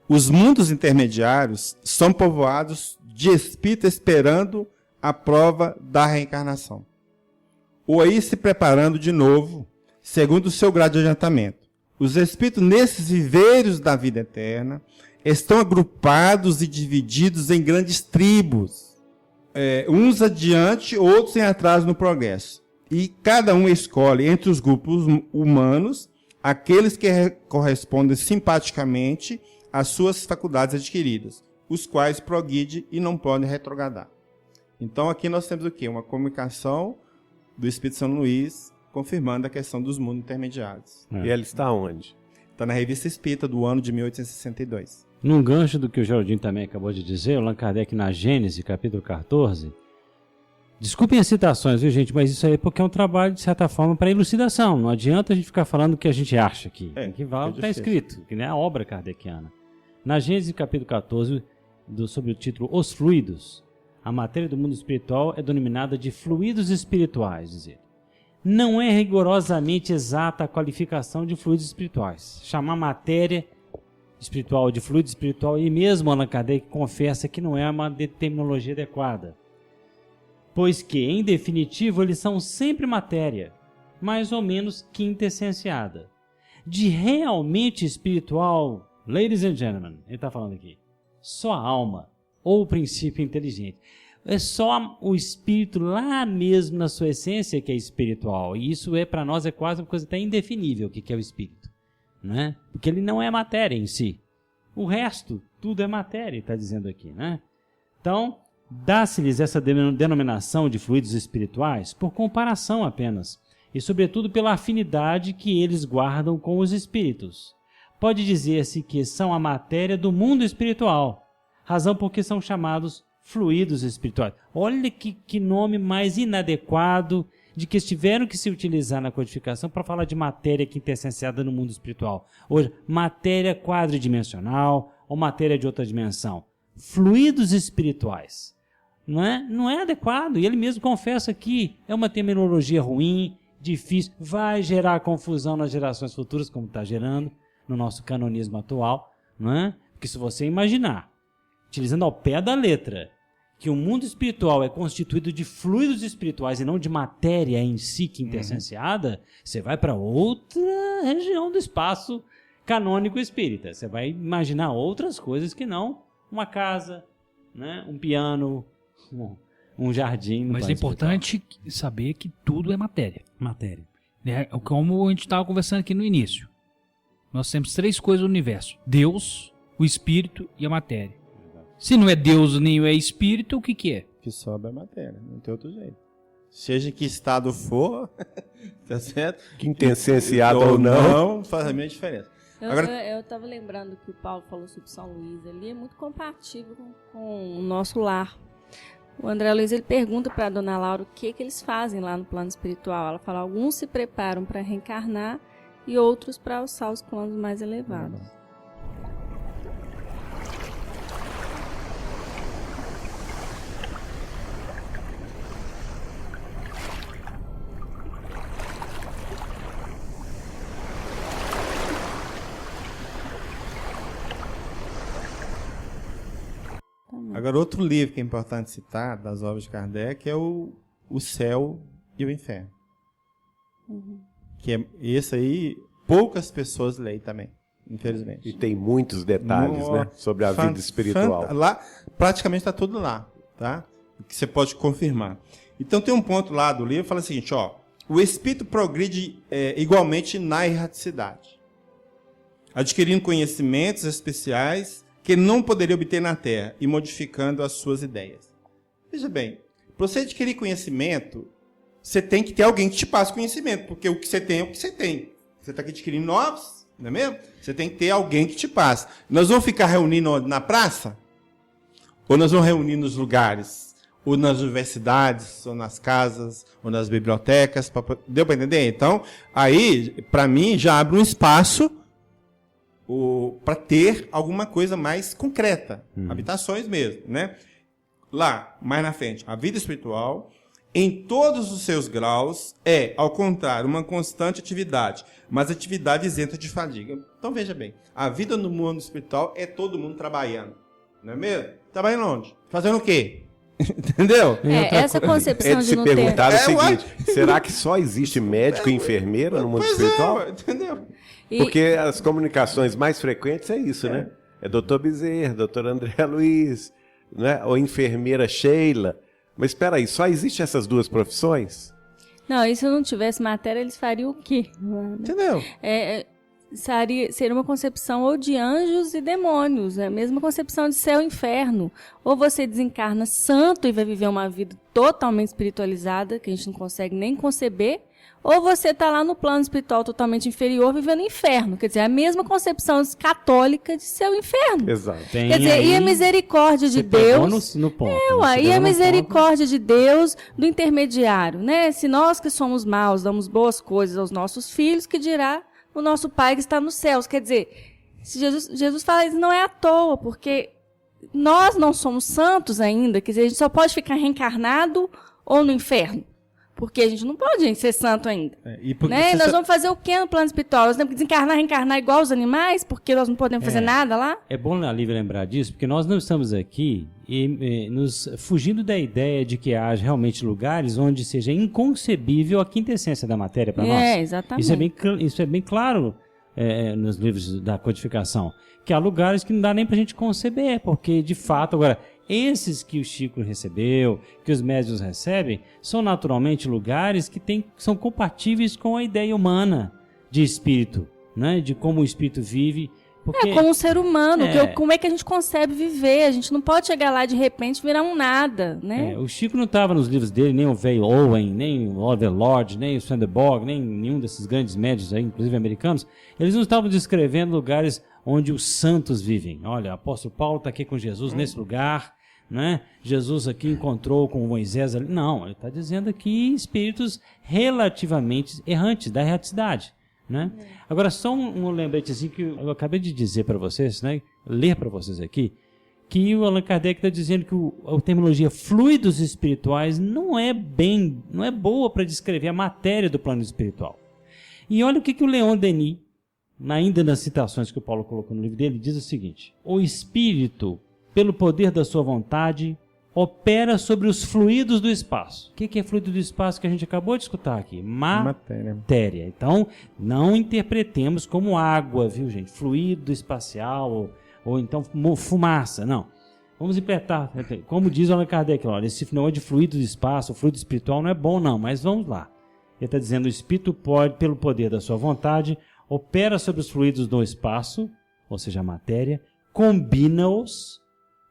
Os mundos intermediários são povoados de espíritos esperando a prova da reencarnação, ou aí se preparando de novo, segundo o seu grau de adiantamento. Os espíritos, nesses viveiros da vida eterna, estão agrupados e divididos em grandes tribos, uns adiante, outros em atraso no progresso. E cada um escolhe entre os grupos humanos aqueles que correspondem simpaticamente às suas faculdades adquiridas, os quais progride e não podem retrogradar. Então aqui nós temos o quê? Uma comunicação do Espírito São Luís confirmando a questão dos mundos intermediários. E ela está onde? Está na Revista Espírita do ano de 1862. Num gancho do que o Geraldinho também acabou de dizer, o Allan Kardec na Gênesis, capítulo 14, desculpem as citações, viu, gente, mas isso aí é porque é um trabalho, de certa forma, para elucidação. Não adianta a gente ficar falando o que a gente acha aqui. Tem que falar o que está escrito, que nem a obra kardeciana. Na Gênesis, capítulo 14, sobre o título Os Fluidos, a matéria do mundo espiritual é denominada de fluidos espirituais, diz ele. Não é rigorosamente exata a qualificação de fluidos espirituais. Chamar matéria espiritual de fluido espiritual, e mesmo Allan Kardec confessa que não é uma terminologia adequada, pois que, em definitivo, eles são sempre matéria, mais ou menos quintessenciada. De realmente espiritual, ladies and gentlemen, ele está falando aqui, só a alma, ou o princípio inteligente. É só o espírito lá mesmo na sua essência que é espiritual. E isso para nós é quase uma coisa até indefinível, o que é o espírito. Né? Porque ele não é matéria em si. O resto, tudo é matéria, está dizendo aqui. Né? Então, dá-se-lhes essa denominação de fluidos espirituais por comparação apenas, e sobretudo pela afinidade que eles guardam com os espíritos. Pode dizer-se que são a matéria do mundo espiritual, razão por que são chamados fluidos espirituais. Olha que nome mais inadequado de que tiveram que se utilizar na codificação para falar de matéria quintessenciada no mundo espiritual. Hoje, matéria quadridimensional ou matéria de outra dimensão. Fluidos espirituais. Não é adequado. E ele mesmo confessa que é uma terminologia ruim, difícil, vai gerar confusão nas gerações futuras, como está gerando no nosso canonismo atual. Não é? Porque se você imaginar, utilizando ao pé da letra, que o mundo espiritual é constituído de fluidos espirituais e não de matéria em si quintessenciada, você vai para outra região do espaço canônico espírita. Você vai imaginar outras coisas que não uma casa, né? Um piano, um jardim. Mas é importante saber que tudo é matéria. Matéria. Como a gente estava conversando aqui no início. Nós temos 3 coisas no universo: Deus, o espírito e a matéria. Se não é Deus nem é espírito, o que é? Que sobra é matéria, não tem outro jeito. Seja em que estado for, tá certo? Quintessenciado ou não, faz a mesma diferença. Eu estava lembrando que o Paulo falou sobre São Luís ali, é muito compatível com o nosso lar. O André Luiz ele pergunta para a dona Laura o que eles fazem lá no plano espiritual. Ela fala, alguns se preparam para reencarnar e outros para alçar os planos mais elevados. Agora, outro livro que é importante citar, das obras de Kardec, é o Céu e o Inferno. Que é esse aí, poucas pessoas leem também. infelizmente. E tem muitos detalhes, né, sobre a vida espiritual. Lá, praticamente está tudo lá, tá? Que você pode confirmar. Então tem um ponto lá do livro que fala o seguinte, ó, o espírito progride igualmente na erraticidade, adquirindo conhecimentos especiais que não poderia obter na Terra e modificando as suas ideias. Veja bem, para você adquirir conhecimento, você tem que ter alguém que te passe conhecimento, porque o que você tem é o que você tem. Você está aqui adquirindo novos, não é mesmo? Você tem que ter alguém que te passe. Nós vamos ficar reunindo na praça? Ou nós vamos reunir nos lugares? Ou nas universidades, ou nas casas, ou nas bibliotecas? Deu para entender? Então, aí, para mim, já abre um espaço para ter alguma coisa mais concreta. Habitações mesmo, né? Lá, mais na frente, a vida espiritual, em todos os seus graus, é, ao contrário, uma constante atividade, mas atividade isenta de fadiga. Então, veja bem, a vida no mundo espiritual é todo mundo trabalhando, não é mesmo? Trabalhando onde? Fazendo o quê? Entendeu? Essa concepção de de se não perguntar ter... o seguinte, será que só existe médico e enfermeira no mundo espiritual? Entendeu? Porque as comunicações mais frequentes é isso, né? É doutor Bezerra, doutor André Luiz, né? Ou enfermeira Sheila. Mas espera aí, só existem essas duas profissões? Não, e se não tivesse matéria, eles fariam o quê? Entendeu? Seria uma concepção ou de anjos e demônios, a mesma concepção de céu e inferno. Ou você desencarna santo e vai viver uma vida totalmente espiritualizada, que a gente não consegue nem conceber, ou você está lá no plano espiritual totalmente inferior, vivendo inferno. Quer dizer, a mesma concepção católica de céu e inferno. Exato. Quer dizer, e a misericórdia de Deus... No ponto. E a misericórdia de Deus do intermediário, né? Se nós que somos maus damos boas coisas aos nossos filhos, que dirá o nosso Pai que está nos céus. Quer dizer, se Jesus fala isso não é à toa, porque nós não somos santos ainda, quer dizer, a gente só pode ficar reencarnado ou no inferno. Porque a gente não pode ser santo ainda. Né? Nós vamos fazer o que no plano espiritual? Nós temos que desencarnar, reencarnar igual os animais, porque nós não podemos fazer nada lá? É bom a Lívia lembrar disso, porque nós não estamos aqui nos fugindo da ideia de que haja realmente lugares onde seja inconcebível a quintessência da matéria para nós. Exatamente. Isso é bem claro nos livros da codificação, que há lugares que não dá nem para a gente conceber, porque de fato, agora... Esses que o Chico recebeu, que os médiuns recebem, são naturalmente lugares que são compatíveis com a ideia humana de espírito, né? De como o espírito vive. Porque, como um ser humano, como é que a gente concebe viver? A gente não pode chegar lá de repente e virar um nada, né? O Chico não estava nos livros dele, nem o Vale Owen, nem o Oliver Lodge, nem o Swedenborg, nem nenhum desses grandes médiuns aí, inclusive americanos. Eles não estavam descrevendo lugares onde os santos vivem. Olha, o apóstolo Paulo está aqui com Jesus nesse lugar, né? Jesus aqui encontrou com Moisés ali. Não, ele está dizendo aqui espíritos relativamente errantes, da erraticidade, né? Agora, só um lembrete assim que eu acabei de dizer para vocês, né? Ler para vocês aqui, que o Allan Kardec está dizendo que a terminologia fluidos espirituais não é boa para descrever a matéria do plano espiritual. E olha o que o Leon Denis, ainda nas citações que o Paulo colocou no livro dele, diz o seguinte: o espírito, pelo poder da sua vontade, opera sobre os fluidos do espaço. O que é fluido do espaço que a gente acabou de escutar aqui? Matéria. Então, não interpretemos como água, viu, gente? Fluido espacial ou então fumaça, não. Vamos interpretar, como diz o Allan Kardec, olha, esse negócio de fluido do espaço, fluido espiritual não é bom não, mas vamos lá. Ele está dizendo, o espírito pode, pelo poder da sua vontade, opera sobre os fluidos do espaço, ou seja, a matéria, combina-os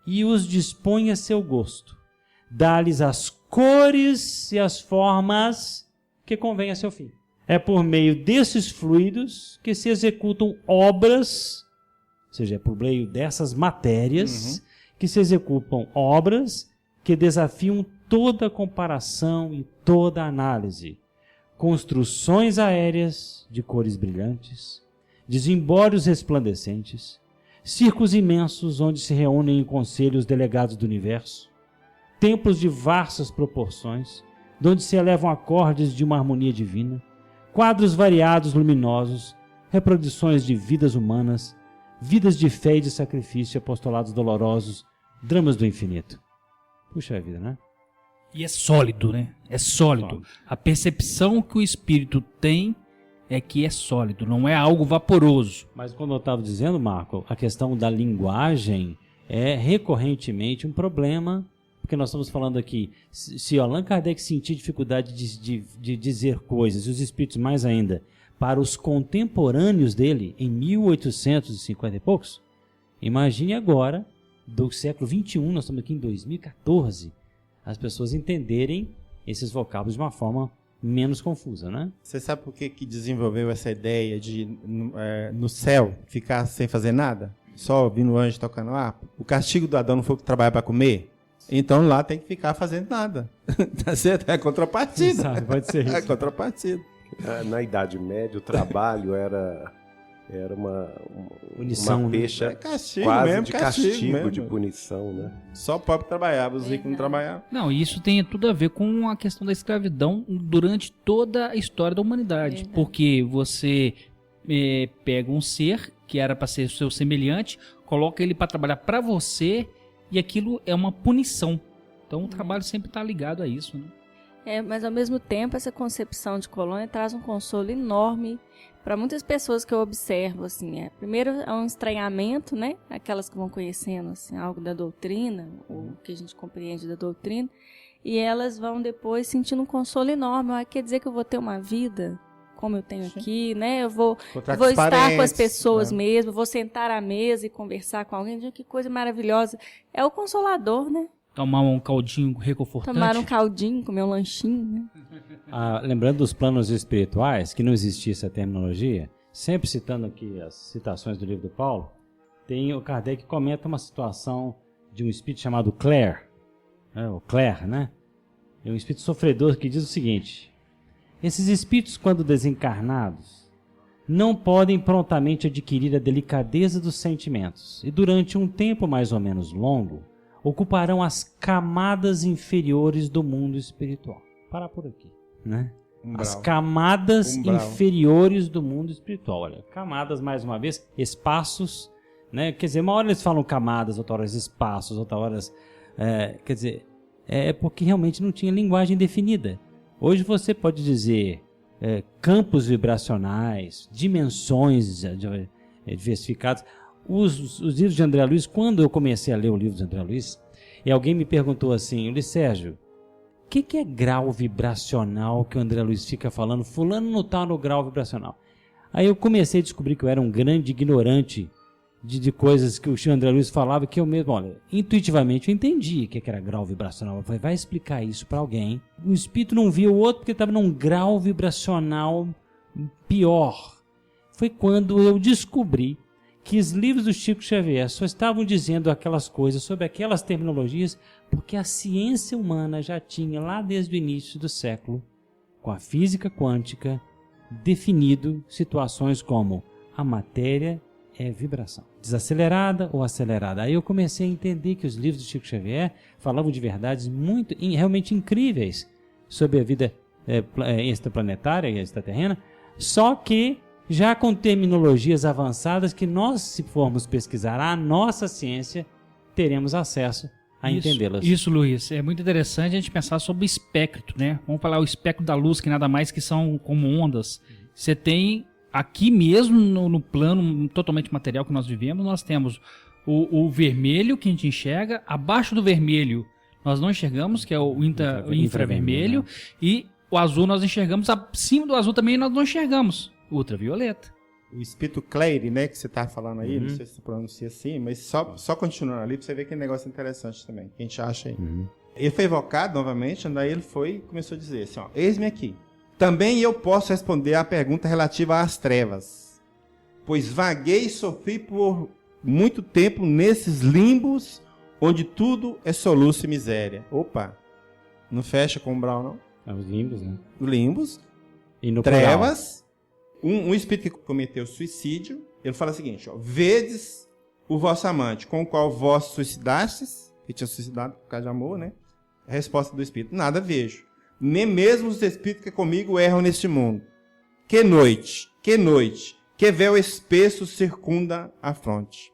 e os dispõe a seu gosto. Dá-lhes as cores e as formas que convém a seu fim. É por meio desses fluidos que se executam obras, ou seja, é por meio dessas matérias que se executam obras que desafiam toda comparação e toda análise. Construções aéreas de cores brilhantes, desembórios resplandecentes, circos imensos onde se reúnem em conselho os delegados do universo, templos de vastas proporções, de onde se elevam acordes de uma harmonia divina, quadros variados luminosos, reproduções de vidas humanas, vidas de fé e de sacrifício, apostolados dolorosos, dramas do infinito. Puxa vida, né? E é sólido, né? É sólido. A percepção que o espírito tem é que é sólido, não é algo vaporoso. Mas como eu estava dizendo, Marco, a questão da linguagem é recorrentemente um problema, porque nós estamos falando aqui, se Allan Kardec sentir dificuldade de dizer coisas, e os espíritos mais ainda, para os contemporâneos dele, em 1850 e poucos, imagine agora, do século XXI, nós estamos aqui em 2014, as pessoas entenderem esses vocábulos de uma forma menos confusa, né? Você sabe por que desenvolveu essa ideia de no céu ficar sem fazer nada? Só ouvindo o anjo tocando harpa? O castigo do Adão não foi trabalhar para comer? Então lá tem que ficar fazendo nada. Tá certo? É a contrapartida. Sabe, pode ser isso. É a contrapartida. Na Idade Média, o trabalho era uma Punição, uma né? pecha É castigo quase mesmo, de castigo castigo, mesmo. de punição, né? Só o pobre trabalhava, os ricos não trabalhavam. Não, e isso tem tudo a ver com a questão da escravidão durante toda a história da humanidade. Verdade. Porque você pega um ser que era para ser seu semelhante, coloca ele para trabalhar para você e aquilo é uma punição. Então o trabalho sempre está ligado a isso, né? Mas ao mesmo tempo essa concepção de colônia traz um consolo enorme para muitas pessoas que eu observo, assim, primeiro é um estranhamento, né, aquelas que vão conhecendo, assim, algo da doutrina, ou que a gente compreende da doutrina, e elas vão depois sentindo um consolo enorme. Quer dizer que eu vou ter uma vida como eu tenho aqui, né, eu vou estar com as pessoas, né, mesmo, vou sentar à mesa e conversar com alguém, que coisa maravilhosa. É o consolador, né? Tomar um caldinho reconfortante. Tomar um caldinho, comer um lanchinho, né? Lembrando dos planos espirituais, que não existia essa terminologia, sempre citando aqui as citações do livro do Paulo, tem o Kardec que comenta uma situação de um espírito chamado Clare, o Clare, né? É um espírito sofredor que diz o seguinte: esses espíritos, quando desencarnados, não podem prontamente adquirir a delicadeza dos sentimentos e durante um tempo mais ou menos longo, ocuparão as camadas inferiores do mundo espiritual. Parar por aqui, né? As camadas inferiores do mundo espiritual. Olha, camadas, mais uma vez, espaços, né? Quer dizer, uma hora eles falam camadas, outra hora espaços, outra hora... quer dizer, é porque realmente não tinha linguagem definida. Hoje você pode dizer campos vibracionais, dimensões diversificadas. Os livros de André Luiz, quando eu comecei a ler o livro de André Luiz, e alguém me perguntou assim: Luiz Sérgio, o que é grau vibracional que o André Luiz fica falando? Fulano não está no grau vibracional. Aí eu comecei a descobrir que eu era um grande ignorante de coisas que o Chico André Luiz falava, que eu mesmo, olha, intuitivamente eu entendi o que era grau vibracional. Eu falei, vai explicar isso para alguém. O espírito não via o outro porque estava num grau vibracional pior. Foi quando eu descobri que os livros do Chico Xavier só estavam dizendo aquelas coisas sobre aquelas terminologias porque a ciência humana já tinha, lá desde o início do século, com a física quântica, definido situações como a matéria é vibração, desacelerada ou acelerada. Aí eu comecei a entender que os livros do Chico Xavier falavam de verdades realmente incríveis sobre a vida extraplanetária e extraterrena, só que já com terminologias avançadas que nós, se formos pesquisar a nossa ciência, teremos acesso a entendê-las. Isso, Luiz. É muito interessante a gente pensar sobre o espectro, né? Vamos falar o espectro da luz, que nada mais que são como ondas. Você tem aqui mesmo, no plano totalmente material que nós vivemos, nós temos o vermelho que a gente enxerga, abaixo do vermelho nós não enxergamos, que é o infravermelho, e o azul nós enxergamos, acima do azul também nós não enxergamos. Ultravioleta. O espírito Clare, né, que você tá falando aí, não sei se você pronuncia assim, mas só continuando ali pra você ver que é um negócio interessante também, que a gente acha aí. Ele foi evocado novamente, daí ele começou a dizer assim, ó, eis-me aqui. Também eu posso responder à pergunta relativa às trevas, pois vaguei e sofri por muito tempo nesses limbos onde tudo é soluço e miséria. Opa, não fecha com o Brown, não? É os limbos, né? Limbos, e no trevas... Um espírito que cometeu suicídio, ele fala o seguinte, ó, vedes o vosso amante, com o qual vós suicidastes, que tinha suicidado por causa de amor, né? A resposta do espírito, nada vejo. Nem mesmo os espíritos que comigo erram neste mundo. Que noite, que véu espesso circunda a fronte.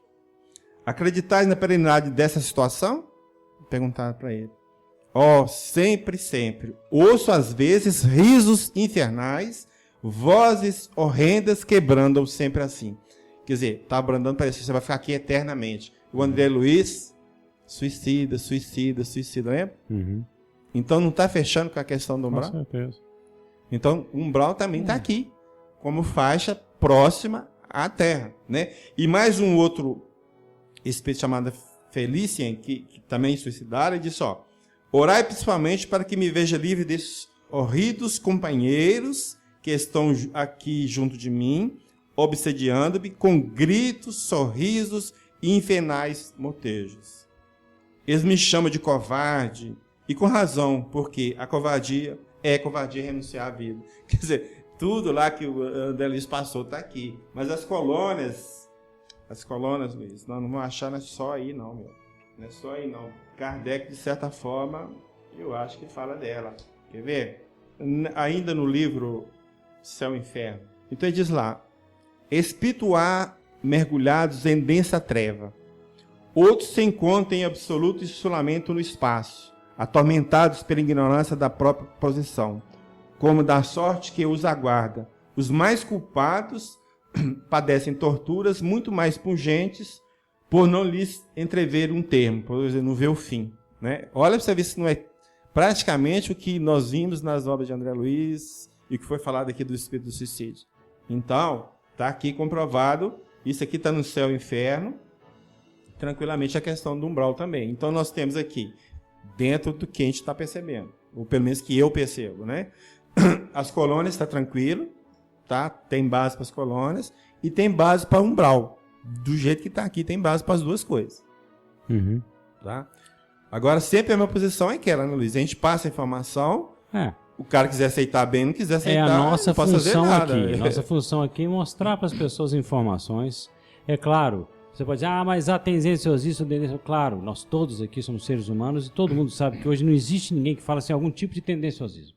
Acreditais na perenidade dessa situação? Perguntaram para ele. Ó, sempre, ouço às vezes risos infernais, vozes horrendas que brandam sempre assim. Quer dizer, tá brandando, parece que você vai ficar aqui eternamente. O André Luiz, suicida, lembra? Então não está fechando com a questão do umbral? Com certeza. Então o umbral também está aqui, como faixa próxima à Terra, né? E mais um outro espírito chamado Felicien, que também suicidaram, ele disse, ó, orai principalmente para que me veja livre desses horridos companheiros que estão aqui junto de mim, obsediando-me com gritos, sorrisos e infernais motejos. Eles me chamam de covarde, e com razão, porque a covardia é covardia renunciar à vida. Quer dizer, tudo lá que o André Luiz passou está aqui. Mas as colônias, Luiz, nós não vamos achar, não é só aí não, meu. Não é só aí não. Kardec, de certa forma, eu acho que fala dela. Quer ver? Ainda no livro Céu e Inferno. Então ele diz lá, espírito há mergulhados em densa treva. Outros se encontram em absoluto isolamento no espaço, atormentados pela ignorância da própria posição, como da sorte que os aguarda. Os mais culpados padecem torturas muito mais pungentes por não lhes entrever um termo, por exemplo, não ver o fim. Né? Olha para você ver se não é praticamente o que nós vimos nas obras de André Luiz e que foi falado aqui do espírito do suicídio. Então, está aqui comprovado, isso aqui está no Céu e Inferno, tranquilamente a questão do umbral também. Então nós temos aqui, dentro do que a gente está percebendo, ou pelo menos que eu percebo, né? As colônias está tranquilo, tá? Tem base para as colônias e tem base para o umbral. Do jeito que está aqui, tem base para as duas coisas. Tá? Agora, sempre a minha posição é aquela, né, Luiz? A gente passa a informação, o cara quiser aceitar bem, não quiser aceitar, a nossa não posso fazer função nada. aqui. Nossa função aqui é mostrar para as pessoas informações. É claro, você pode dizer, mas há tendenciosismo, claro, nós todos aqui somos seres humanos e todo mundo sabe que hoje não existe ninguém que fala assim, algum tipo de tendenciosismo.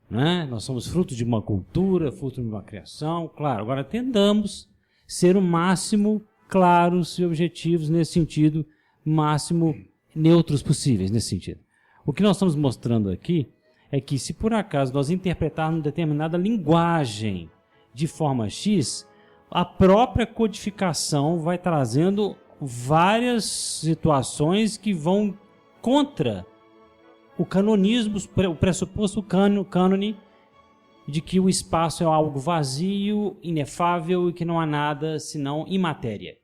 Né? Nós somos fruto de uma cultura, fruto de uma criação, claro. Agora, tentamos ser o máximo claros e objetivos nesse sentido, máximo neutros possíveis nesse sentido. O que nós estamos mostrando aqui é que se por acaso nós interpretarmos determinada linguagem de forma X, a própria codificação vai trazendo várias situações que vão contra o canonismo, o pressuposto cânone de que o espaço é algo vazio, inefável e que não há nada senão imatéria.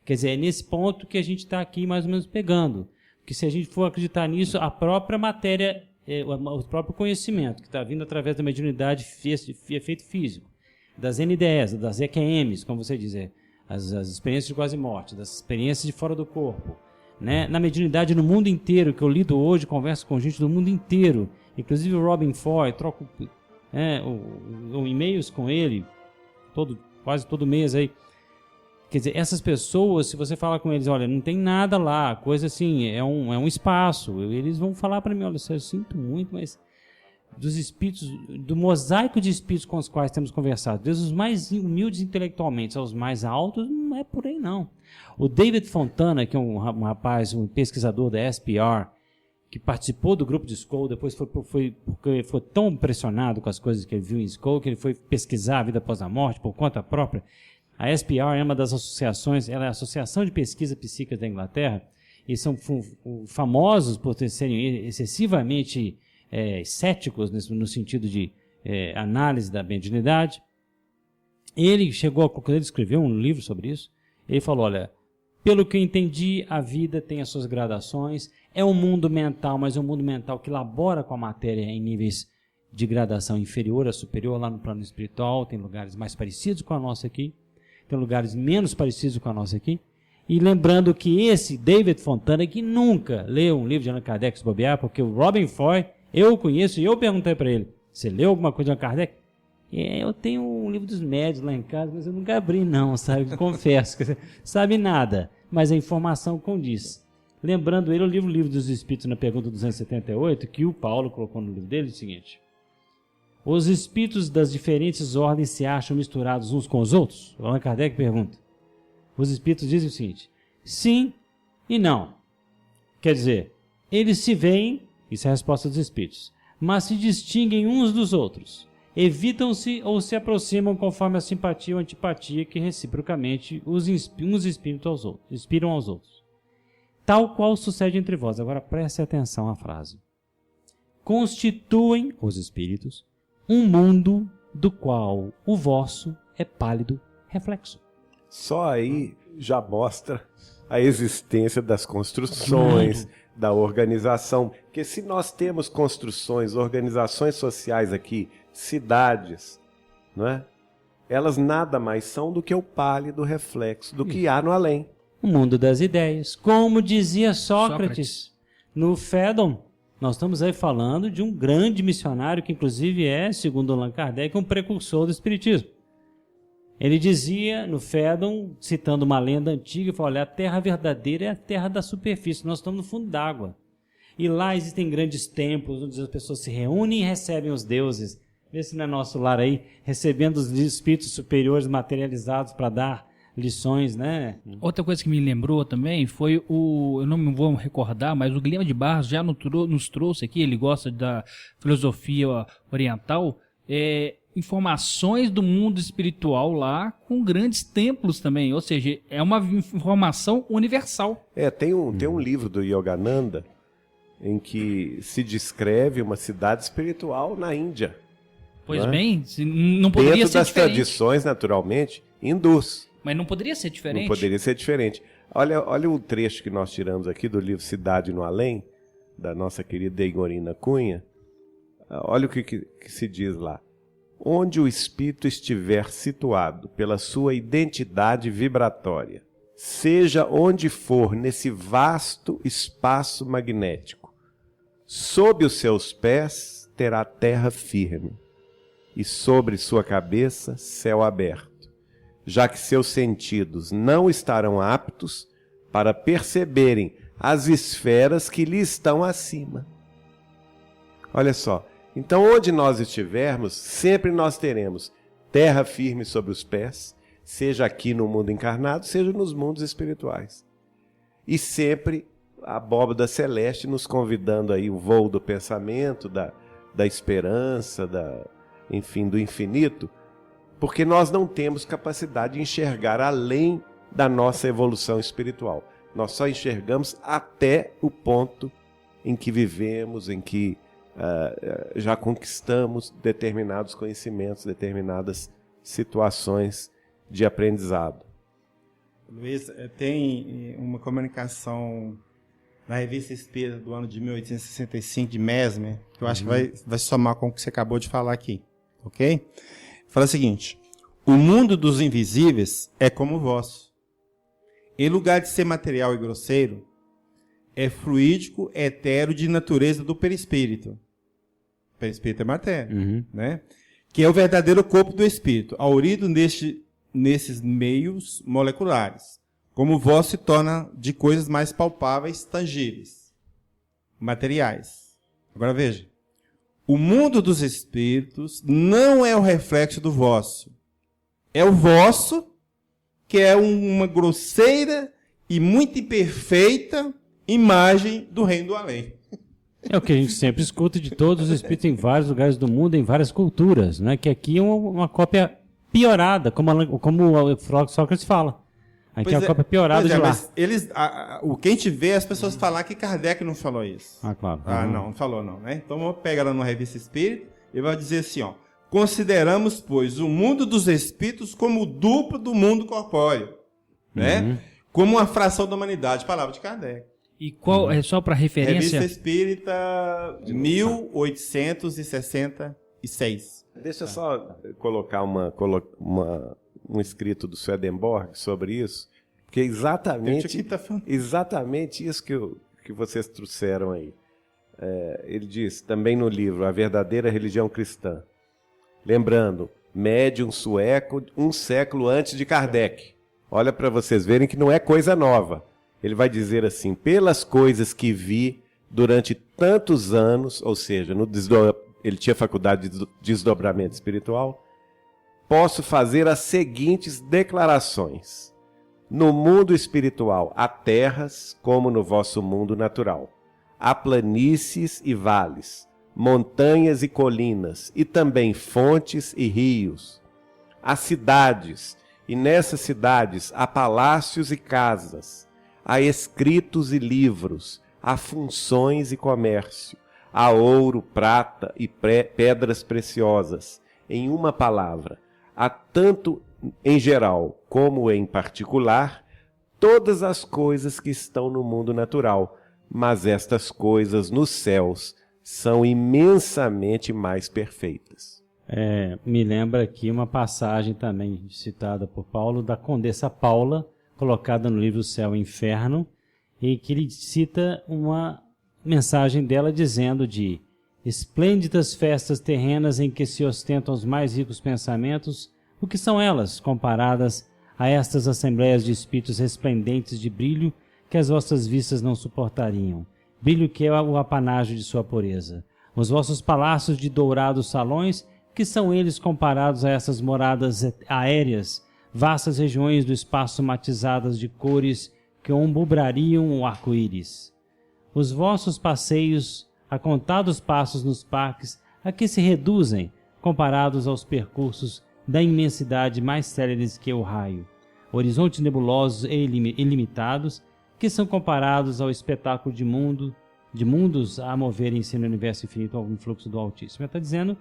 Quer dizer, é nesse ponto que a gente está aqui mais ou menos pegando. Porque se a gente for acreditar nisso, a própria matéria, o próprio conhecimento que está vindo através da mediunidade de efeito físico, das NDEs, das EQMs, como você dizer, as experiências de quase morte, das experiências de fora do corpo, né? Na mediunidade no mundo inteiro, que eu lido hoje, converso com gente do mundo inteiro, inclusive o Robin Foy, troco e-mails com ele quase todo mês aí. Quer dizer, essas pessoas, se você falar com eles, olha, não tem nada lá, coisa assim, é um espaço, eles vão falar para mim, olha, eu sinto muito, mas dos espíritos, do mosaico de espíritos com os quais temos conversado, desde os mais humildes intelectualmente aos mais altos, não é por aí não. O David Fontana, que é um rapaz, um pesquisador da SPR, que participou do grupo de Skoll, depois porque foi tão impressionado com as coisas que ele viu em Skoll, que ele foi pesquisar a vida após a morte por conta própria. A SPR é uma das associações, ela é a Associação de Pesquisa Psíquica da Inglaterra, e são famosos por serem excessivamente céticos no sentido de análise da mediunidade. Ele chegou a concluir, ele escreveu um livro sobre isso. Ele falou, olha, pelo que eu entendi, a vida tem as suas gradações, é um mundo mental, mas é um mundo mental que labora com a matéria em níveis de gradação inferior a superior, lá no plano espiritual, tem lugares mais parecidos com a nossa aqui, tem lugares menos parecidos com a nossa aqui. E lembrando que esse David Fontana, que nunca leu um livro de Allan Kardec se bobear, porque o Robin Foy, eu o conheço e eu perguntei para ele, você leu alguma coisa de Allan Kardec? Eu tenho um livro dos médios lá em casa, mas eu nunca abri não, sabe? Confesso, sabe nada, mas a informação condiz. Lembrando ele, o livro dos Espíritos, na pergunta 278, que o Paulo colocou no livro dele, é o seguinte: os espíritos das diferentes ordens se acham misturados uns com os outros? Allan Kardec pergunta. Os espíritos dizem o seguinte: sim e não. Quer dizer, eles se veem, isso é a resposta dos espíritos, mas se distinguem uns dos outros. evitam-se ou se aproximam conforme a simpatia ou antipatia que reciprocamente uns inspiram aos outros. Tal qual sucede entre vós. Agora preste atenção à frase. Constituem os espíritos um mundo do qual o vosso é pálido reflexo. Só aí já mostra a existência das construções, da organização. Porque se nós temos construções, organizações sociais aqui, cidades, não é? Elas nada mais são do que o pálido reflexo do que há no além. O mundo das ideias. Como dizia Sócrates no Fédon. Nós estamos aí falando de um grande missionário que inclusive é, segundo Allan Kardec, um precursor do espiritismo. Ele dizia no Fédon, citando uma lenda antiga, falou, olha, a terra verdadeira é a terra da superfície, nós estamos no fundo d'água. E lá existem grandes templos onde as pessoas se reúnem e recebem os deuses. Vê se não é nosso lar aí, recebendo os espíritos superiores materializados para dar lições, né? Outra coisa que me lembrou também foi eu não me vou recordar, mas o Guilherme de Barros já nos trouxe aqui, ele gosta da filosofia oriental, informações do mundo espiritual lá, com grandes templos também, ou seja, é uma informação universal. Tem um livro do Yogananda em que se descreve uma cidade espiritual na Índia. Pois bem, não poderia ser das diferente. Tradições, naturalmente, hindus. Mas não poderia ser diferente? Não poderia ser diferente. Olha o trecho que nós tiramos aqui do livro Cidade no Além, da nossa querida Igorina Cunha. Olha o que se diz lá. Onde o espírito estiver situado pela sua identidade vibratória, seja onde for nesse vasto espaço magnético, sob os seus pés terá terra firme, e sobre sua cabeça céu aberto, já que seus sentidos não estarão aptos para perceberem as esferas que lhe estão acima. Olha só, então onde nós estivermos, sempre nós teremos terra firme sobre os pés, seja aqui no mundo encarnado, seja nos mundos espirituais. E sempre a abóbada celeste nos convidando aí o voo do pensamento, da esperança, enfim, do infinito, porque nós não temos capacidade de enxergar além da nossa evolução espiritual. Nós só enxergamos até o ponto em que vivemos, em que já conquistamos determinados conhecimentos, determinadas situações de aprendizado. Luiz, tem uma comunicação na Revista Espírita do ano de 1865, de Mesmer, que eu acho que vai somar com o que você acabou de falar aqui, ok? Fala o seguinte: o mundo dos invisíveis é como o vosso. Em lugar de ser material e grosseiro, é fluídico, etéreo, de natureza do perispírito. O perispírito é matéria, né? Que é o verdadeiro corpo do espírito, aurido nesses meios moleculares. Como o vosso se torna de coisas mais palpáveis, tangíveis, materiais. Agora veja. O mundo dos espíritos não é o reflexo do vosso. É o vosso, que é uma grosseira e muito imperfeita imagem do reino do além. É o que a gente sempre escuta de todos os espíritos em vários lugares do mundo, em várias culturas, né? Que aqui é uma cópia piorada, como o Sócrates fala. Aqui é uma cópia piorada de lá. Mas o que a gente vê é as pessoas falar que Kardec não falou isso. Ah, claro. Não falou não, né? Então vamos pegar lá na Revista Espírita e vai dizer assim, ó. Consideramos, pois, o mundo dos espíritos como o duplo do mundo corpóreo, né? Como uma fração da humanidade, palavra de Kardec. E qual é só para referência? Revista Espírita 1866. Deixa eu só colocar um escrito do Swedenborg sobre isso, porque é exatamente isso que vocês trouxeram aí. Ele diz também no livro A Verdadeira Religião Cristã, lembrando, médium sueco, um século antes de Kardec. Olha para vocês verem que não é coisa nova. Ele vai dizer assim: pelas coisas que vi durante tantos anos, ou seja, ele tinha faculdade de desdobramento espiritual, posso fazer as seguintes declarações. No mundo espiritual há terras como no vosso mundo natural. Há planícies e vales, montanhas e colinas, e também fontes e rios. Há cidades, e nessas cidades há palácios e casas, há escritos e livros, há funções e comércio, há ouro, prata e pedras preciosas. Em uma palavra, há tanto em geral como em particular todas as coisas que estão no mundo natural, mas estas coisas nos céus são imensamente mais perfeitas. Me lembra aqui uma passagem também citada por Paulo, da Condessa Paula, colocada no livro Céu e Inferno, e que ele cita uma mensagem dela dizendo de esplêndidas festas terrenas em que se ostentam os mais ricos pensamentos, o que são elas comparadas a estas assembleias de espíritos resplendentes de brilho que as vossas vistas não suportariam, brilho que é o apanágio de sua pureza. Os vossos palácios de dourados salões, que são eles comparados a essas moradas aéreas, vastas regiões do espaço matizadas de cores que ombubrariam o arco-íris. Os vossos passeios, a contados passos nos parques, a que se reduzem, comparados aos percursos da imensidade mais céleres que o raio, horizontes nebulosos e ilimitados, que são comparados ao espetáculo de mundos a moverem-se no universo infinito ao influxo do Altíssimo. Ela está dizendo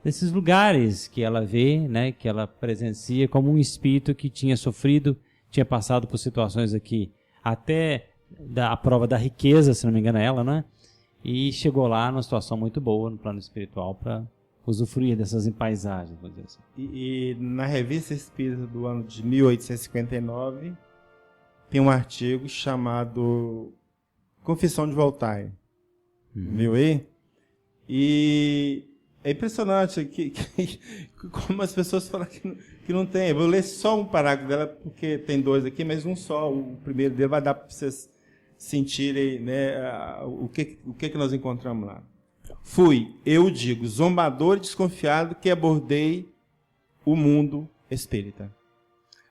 desses lugares que ela vê, né, que ela presencia como um espírito que tinha sofrido, tinha passado por situações aqui, até a prova da riqueza, se não me engano ela, né? E chegou lá numa situação muito boa no plano espiritual para usufruir dessas paisagens, vou dizer assim. E na Revista Espírita do ano de 1859, tem um artigo chamado Confissão de Voltaire. Viu aí? E é impressionante como as pessoas falam que não tem. Eu vou ler só um parágrafo dela, porque tem dois aqui, mas um só. O primeiro dele vai dar para vocês sentirem, né, o que nós encontramos lá. Fui, eu digo, zombador e desconfiado que abordei o mundo espírita.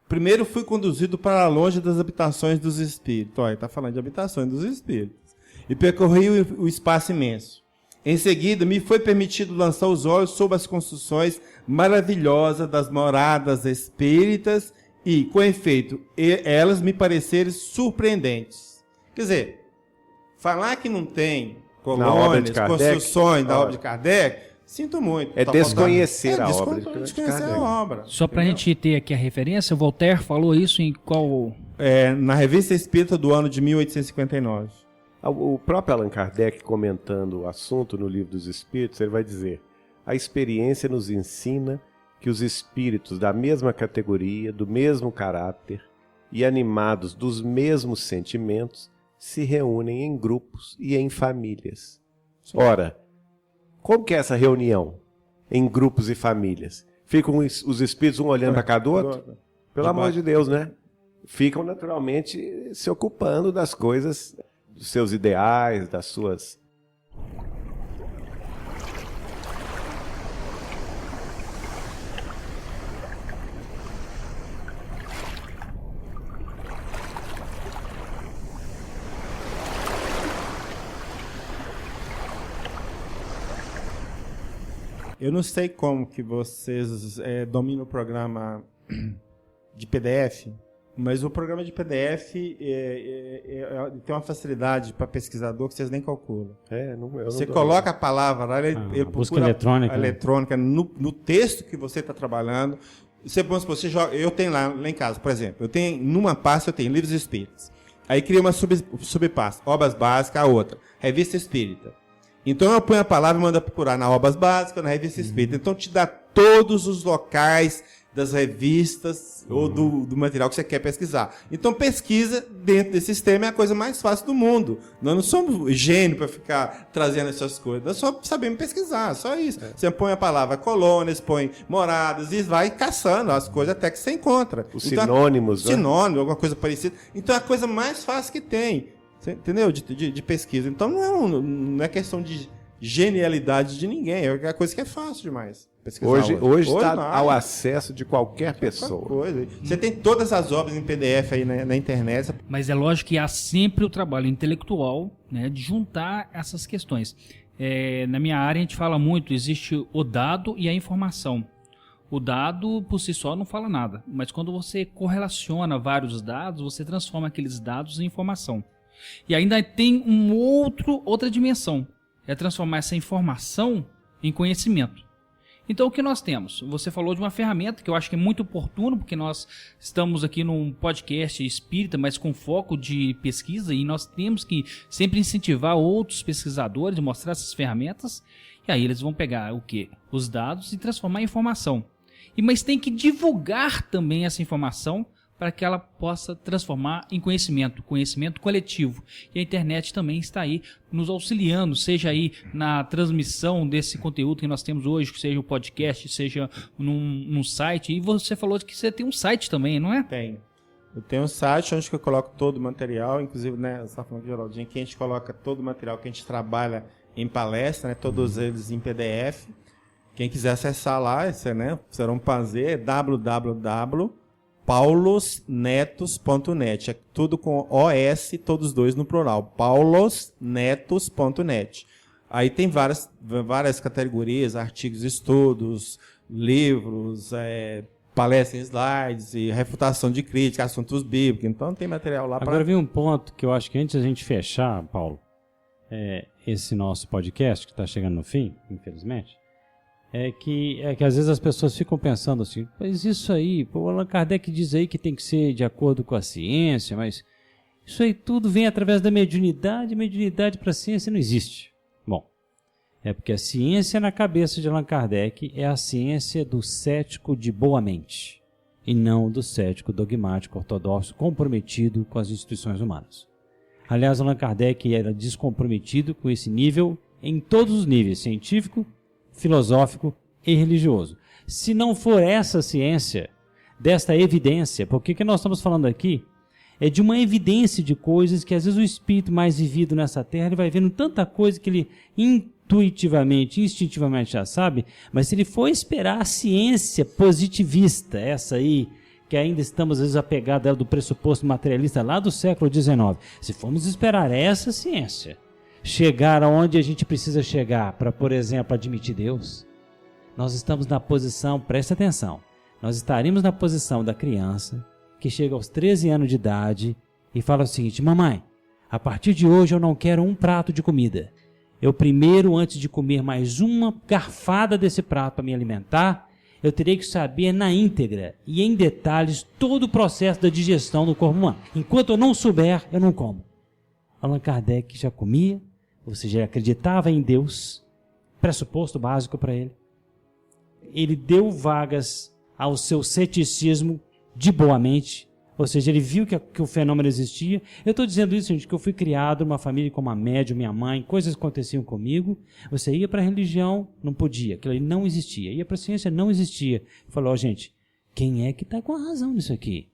Primeiro fui conduzido para longe das habitações dos espíritos. Olha, está falando de habitações dos espíritos. E percorri o espaço imenso. Em seguida, me foi permitido lançar os olhos sobre as construções maravilhosas das moradas espíritas e, com efeito, elas me pareceram surpreendentes. Quer dizer, falar que não tem colônias, construções da obra de Kardec, sinto muito. É desconhecer a obra. Desconhecer a obra. Só para a gente ter aqui a referência, Voltaire falou isso em qual... Na Revista Espírita do ano de 1859. O próprio Allan Kardec, comentando o assunto no Livro dos Espíritos, ele vai dizer: a experiência nos ensina que os espíritos da mesma categoria, do mesmo caráter e animados dos mesmos sentimentos se reúnem em grupos e em famílias. Ora, como que é essa reunião em grupos e famílias? Ficam os espíritos um olhando para cada outro? Pelo amor de Deus, né? Ficam naturalmente se ocupando das coisas, dos seus ideais, das suas... Eu não sei como que vocês dominam o programa de PDF, mas o programa de PDF tem uma facilidade para pesquisador que vocês nem calculam. Você coloca a palavra lá, ele busca eletrônica no texto que você está trabalhando. Você joga, eu tenho lá em casa, por exemplo, numa pasta eu tenho livros espíritas. Aí cria uma subpasta, obras básicas, a outra, revista espírita. Então eu ponho a palavra e mando procurar na Obras Básicas, na Revista Espírita. Então te dá todos os locais das revistas ou do material que você quer pesquisar. Então pesquisa dentro desse sistema é a coisa mais fácil do mundo. Nós não somos gênio para ficar trazendo essas coisas. Nós só sabemos pesquisar, só isso. Você põe a palavra colônias, põe moradas e vai caçando as coisas até que você encontra. Os sinônimos, né? Sinônimo, alguma coisa parecida. Então é a coisa mais fácil que tem. Entendeu? De pesquisa. Então não é questão de genialidade de ninguém. É uma coisa que é fácil demais pesquisar. Hoje está ao acesso de qualquer pessoa. Coisa. Você tem todas as obras em PDF aí na internet. Mas é lógico que há sempre o trabalho intelectual, né, de juntar essas questões. Na minha área a gente fala muito, existe o dado e a informação. O dado por si só não fala nada, mas quando você correlaciona vários dados, você transforma aqueles dados em informação. E ainda tem outra dimensão, é transformar essa informação em conhecimento. Então o que nós temos? Você falou de uma ferramenta que eu acho que é muito oportuno, porque nós estamos aqui num podcast espírita, mas com foco de pesquisa, e nós temos que sempre incentivar outros pesquisadores a mostrar essas ferramentas, e aí eles vão pegar o quê? Os dados e transformar em informação. Mas tem que divulgar também essa informação para que ela possa transformar em conhecimento coletivo. E a internet também está aí nos auxiliando, seja aí na transmissão desse conteúdo que nós temos hoje, que seja o podcast, seja num site. E você falou que você tem um site também, não é? Tenho. Eu tenho um site onde eu coloco todo o material, inclusive, né, você está falando com o Geraldinho, que a gente coloca todo o material que a gente trabalha em palestra, né, todos eles em PDF. Quem quiser acessar lá, será um prazer, é www.paulosnetos.net. É tudo com OS, todos dois no plural. paulosnetos.net. Aí tem várias categorias, artigos, estudos, livros, palestras em slides, e refutação de crítica, assuntos bíblicos. Então tem material lá para... Agora vem um ponto que eu acho que antes da gente fechar, Paulo, esse nosso podcast, que está chegando no fim, infelizmente, é que às vezes as pessoas ficam pensando assim, mas isso aí, o Allan Kardec diz aí que tem que ser de acordo com a ciência, mas isso aí tudo vem através da mediunidade para a ciência não existe. Bom, é porque a ciência na cabeça de Allan Kardec é a ciência do cético de boa mente, e não do cético dogmático ortodoxo comprometido com as instituições humanas. Aliás, Allan Kardec era descomprometido com esse nível em todos os níveis, científico, filosófico e religioso. Se não for essa ciência, desta evidência, porque o que nós estamos falando aqui é de uma evidência de coisas que às vezes o espírito mais vivido nessa terra, ele vai vendo tanta coisa que ele intuitivamente, instintivamente já sabe, mas se ele for esperar a ciência positivista, essa aí, que ainda estamos às vezes apegados do pressuposto materialista lá do século XIX, se formos esperar essa ciência chegar aonde a gente precisa chegar para, por exemplo, admitir Deus, nós estamos na posição, presta atenção, nós estaremos na posição da criança que chega aos 13 anos de idade e fala o seguinte: mamãe, a partir de hoje eu não quero um prato de comida. Eu primeiro, antes de comer mais uma garfada desse prato para me alimentar, eu terei que saber na íntegra e em detalhes todo o processo da digestão do corpo humano. Enquanto eu não souber, eu não como. Allan Kardec já comia, ou seja, ele acreditava em Deus, pressuposto básico para ele. Ele deu vagas ao seu ceticismo de boa mente, ou seja, ele viu que o fenômeno existia. Eu estou dizendo isso, gente, que eu fui criado numa família com uma médium, minha mãe, coisas aconteciam comigo. Você ia para a religião, não podia, aquilo ali não existia. Ia para a ciência, não existia. Falou, gente, quem é que está com a razão nisso aqui?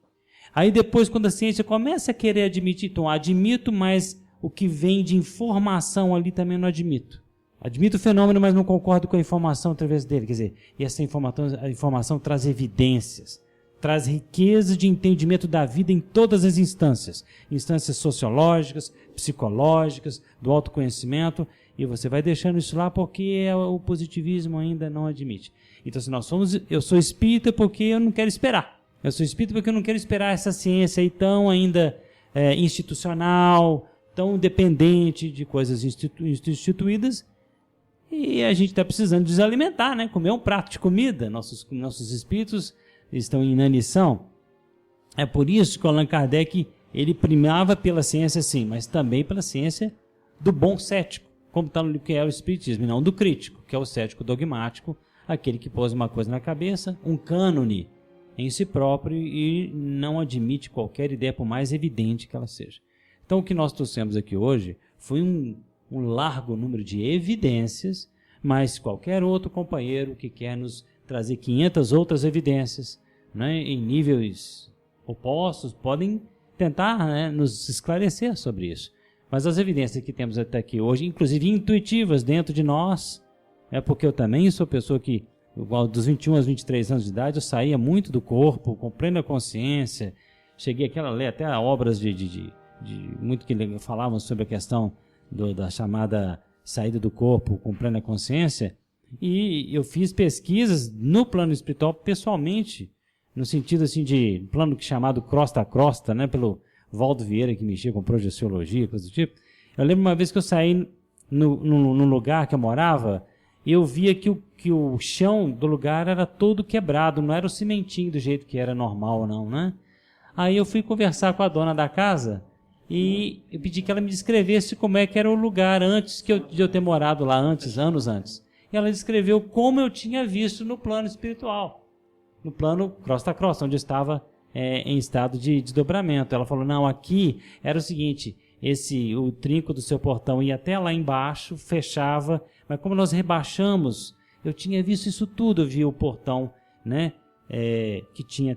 Aí depois, quando a ciência começa a querer admitir, então admito, mas o que vem de informação ali também não admito. Admito o fenômeno, mas não concordo com a informação através dele. Quer dizer, e essa informação traz evidências, traz riqueza de entendimento da vida em todas as instâncias. Instâncias sociológicas, psicológicas, do autoconhecimento, e você vai deixando isso lá porque o positivismo ainda não admite. Então, se eu sou espírita porque eu não quero esperar. Eu sou espírita porque eu não quero esperar essa ciência aí tão ainda institucional, tão dependente de coisas instituídas, e a gente está precisando desalimentar, né? Comer um prato de comida. Nossos espíritos estão em inanição. É por isso que o Allan Kardec ele primava pela ciência, sim, mas também pela ciência do bom cético, como está no livro que é o Espiritismo, e não do crítico, que é o cético dogmático, aquele que pôs uma coisa na cabeça, um cânone em si próprio e não admite qualquer ideia, por mais evidente que ela seja. Então, o que nós trouxemos aqui hoje foi um largo número de evidências, mas qualquer outro companheiro que quer nos trazer 500 outras evidências, né, em níveis opostos, podem tentar, né, nos esclarecer sobre isso. Mas as evidências que temos até aqui hoje, inclusive intuitivas dentro de nós, porque eu também sou pessoa que, igual dos 21 aos 23 anos de idade, eu saía muito do corpo, com plena consciência, cheguei a ler até obras de muito que falavam sobre a questão da chamada saída do corpo com plena consciência, e eu fiz pesquisas no plano espiritual pessoalmente, no sentido assim de plano chamado crosta a crosta, né, pelo Valdo Vieira, que mexia com projeciologia, coisa do tipo. Eu lembro uma vez que eu saí no lugar que eu morava, eu via que o chão do lugar era todo quebrado, não era o cimentinho do jeito que era normal, não, né? Aí eu fui conversar com a dona da casa e eu pedi que ela me descrevesse como é que era o lugar antes de eu ter morado lá, anos antes. E ela descreveu como eu tinha visto no plano espiritual, no plano crosta a crosta, onde eu estava em estado de desdobramento. Ela falou, não, aqui era o seguinte, o trinco do seu portão ia até lá embaixo, fechava, mas como nós rebaixamos, eu tinha visto isso tudo, eu vi o portão, né, que tinha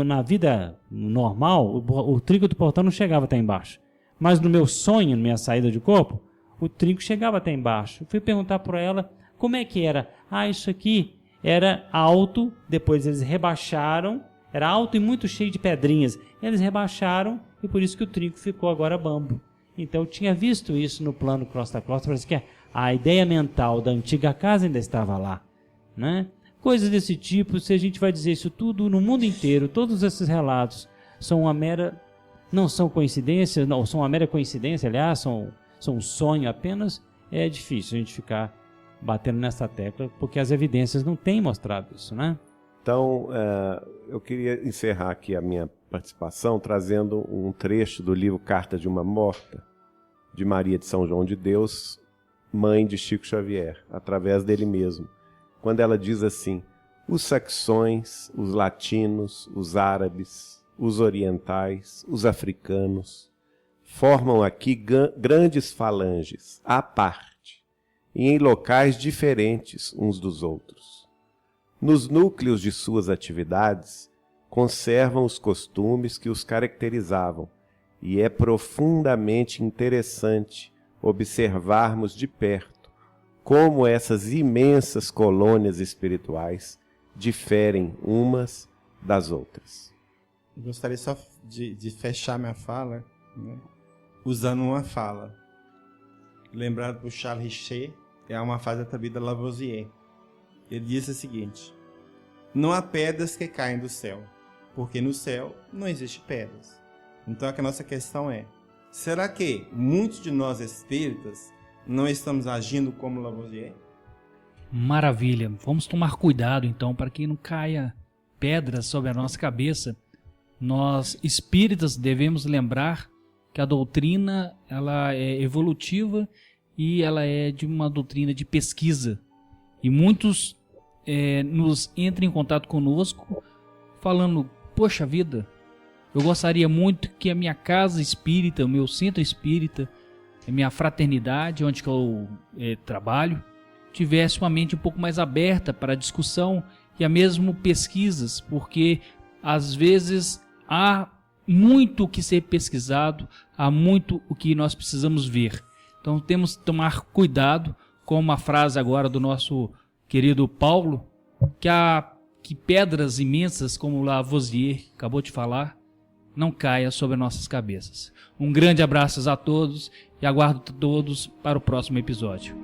na vida normal, o trinco do portão não chegava até embaixo, mas no meu sonho, na minha saída de corpo, o trinco chegava até embaixo. Eu fui perguntar para ela como é que era. Isso aqui era alto, depois eles rebaixaram, era alto e muito cheio de pedrinhas, eles rebaixaram e por isso que o trinco ficou agora bambo. Então eu tinha visto isso no plano crosta a crosta, parece que a ideia mental da antiga casa ainda estava lá, né? Coisas desse tipo, se a gente vai dizer isso tudo no mundo inteiro, todos esses relatos não são coincidências, não, são uma mera coincidência, aliás, são um sonho apenas, é difícil a gente ficar batendo nessa tecla, porque as evidências não têm mostrado isso, né? Então, eu queria encerrar aqui a minha participação trazendo um trecho do livro Carta de uma Morta, de Maria de São João de Deus, mãe de Chico Xavier, através dele mesmo, quando ela diz assim: os saxões, os latinos, os árabes, os orientais, os africanos, formam aqui grandes falanges, à parte, e em locais diferentes uns dos outros. Nos núcleos de suas atividades, conservam os costumes que os caracterizavam, e é profundamente interessante observarmos de perto como essas imensas colônias espirituais diferem umas das outras. Eu gostaria só de fechar minha fala, né, usando uma fala. Lembrado por Charles Richer, é uma frase atribuída a Lavoisier. Ele disse o seguinte: não há pedras que caem do céu, porque no céu não existe pedras. Então a nossa questão é, será que muitos de nós espíritas não estamos agindo como Lavoisier? Maravilha. Vamos tomar cuidado então para que não caia pedras sobre a nossa cabeça. Nós espíritas devemos lembrar que a doutrina ela é evolutiva e ela é de uma doutrina de pesquisa. E muitos nos entram em contato conosco falando, poxa vida, eu gostaria muito que a minha casa espírita, o meu centro espírita, a minha fraternidade, onde que eu trabalho, tivesse uma mente um pouco mais aberta para a discussão e a mesmo pesquisas, porque às vezes há muito o que ser pesquisado, há muito o que nós precisamos ver. Então temos que tomar cuidado com uma frase agora do nosso querido Paulo, que pedras imensas, como Lavoisier acabou de falar, não caia sobre nossas cabeças. Um grande abraço a todos e aguardo todos para o próximo episódio.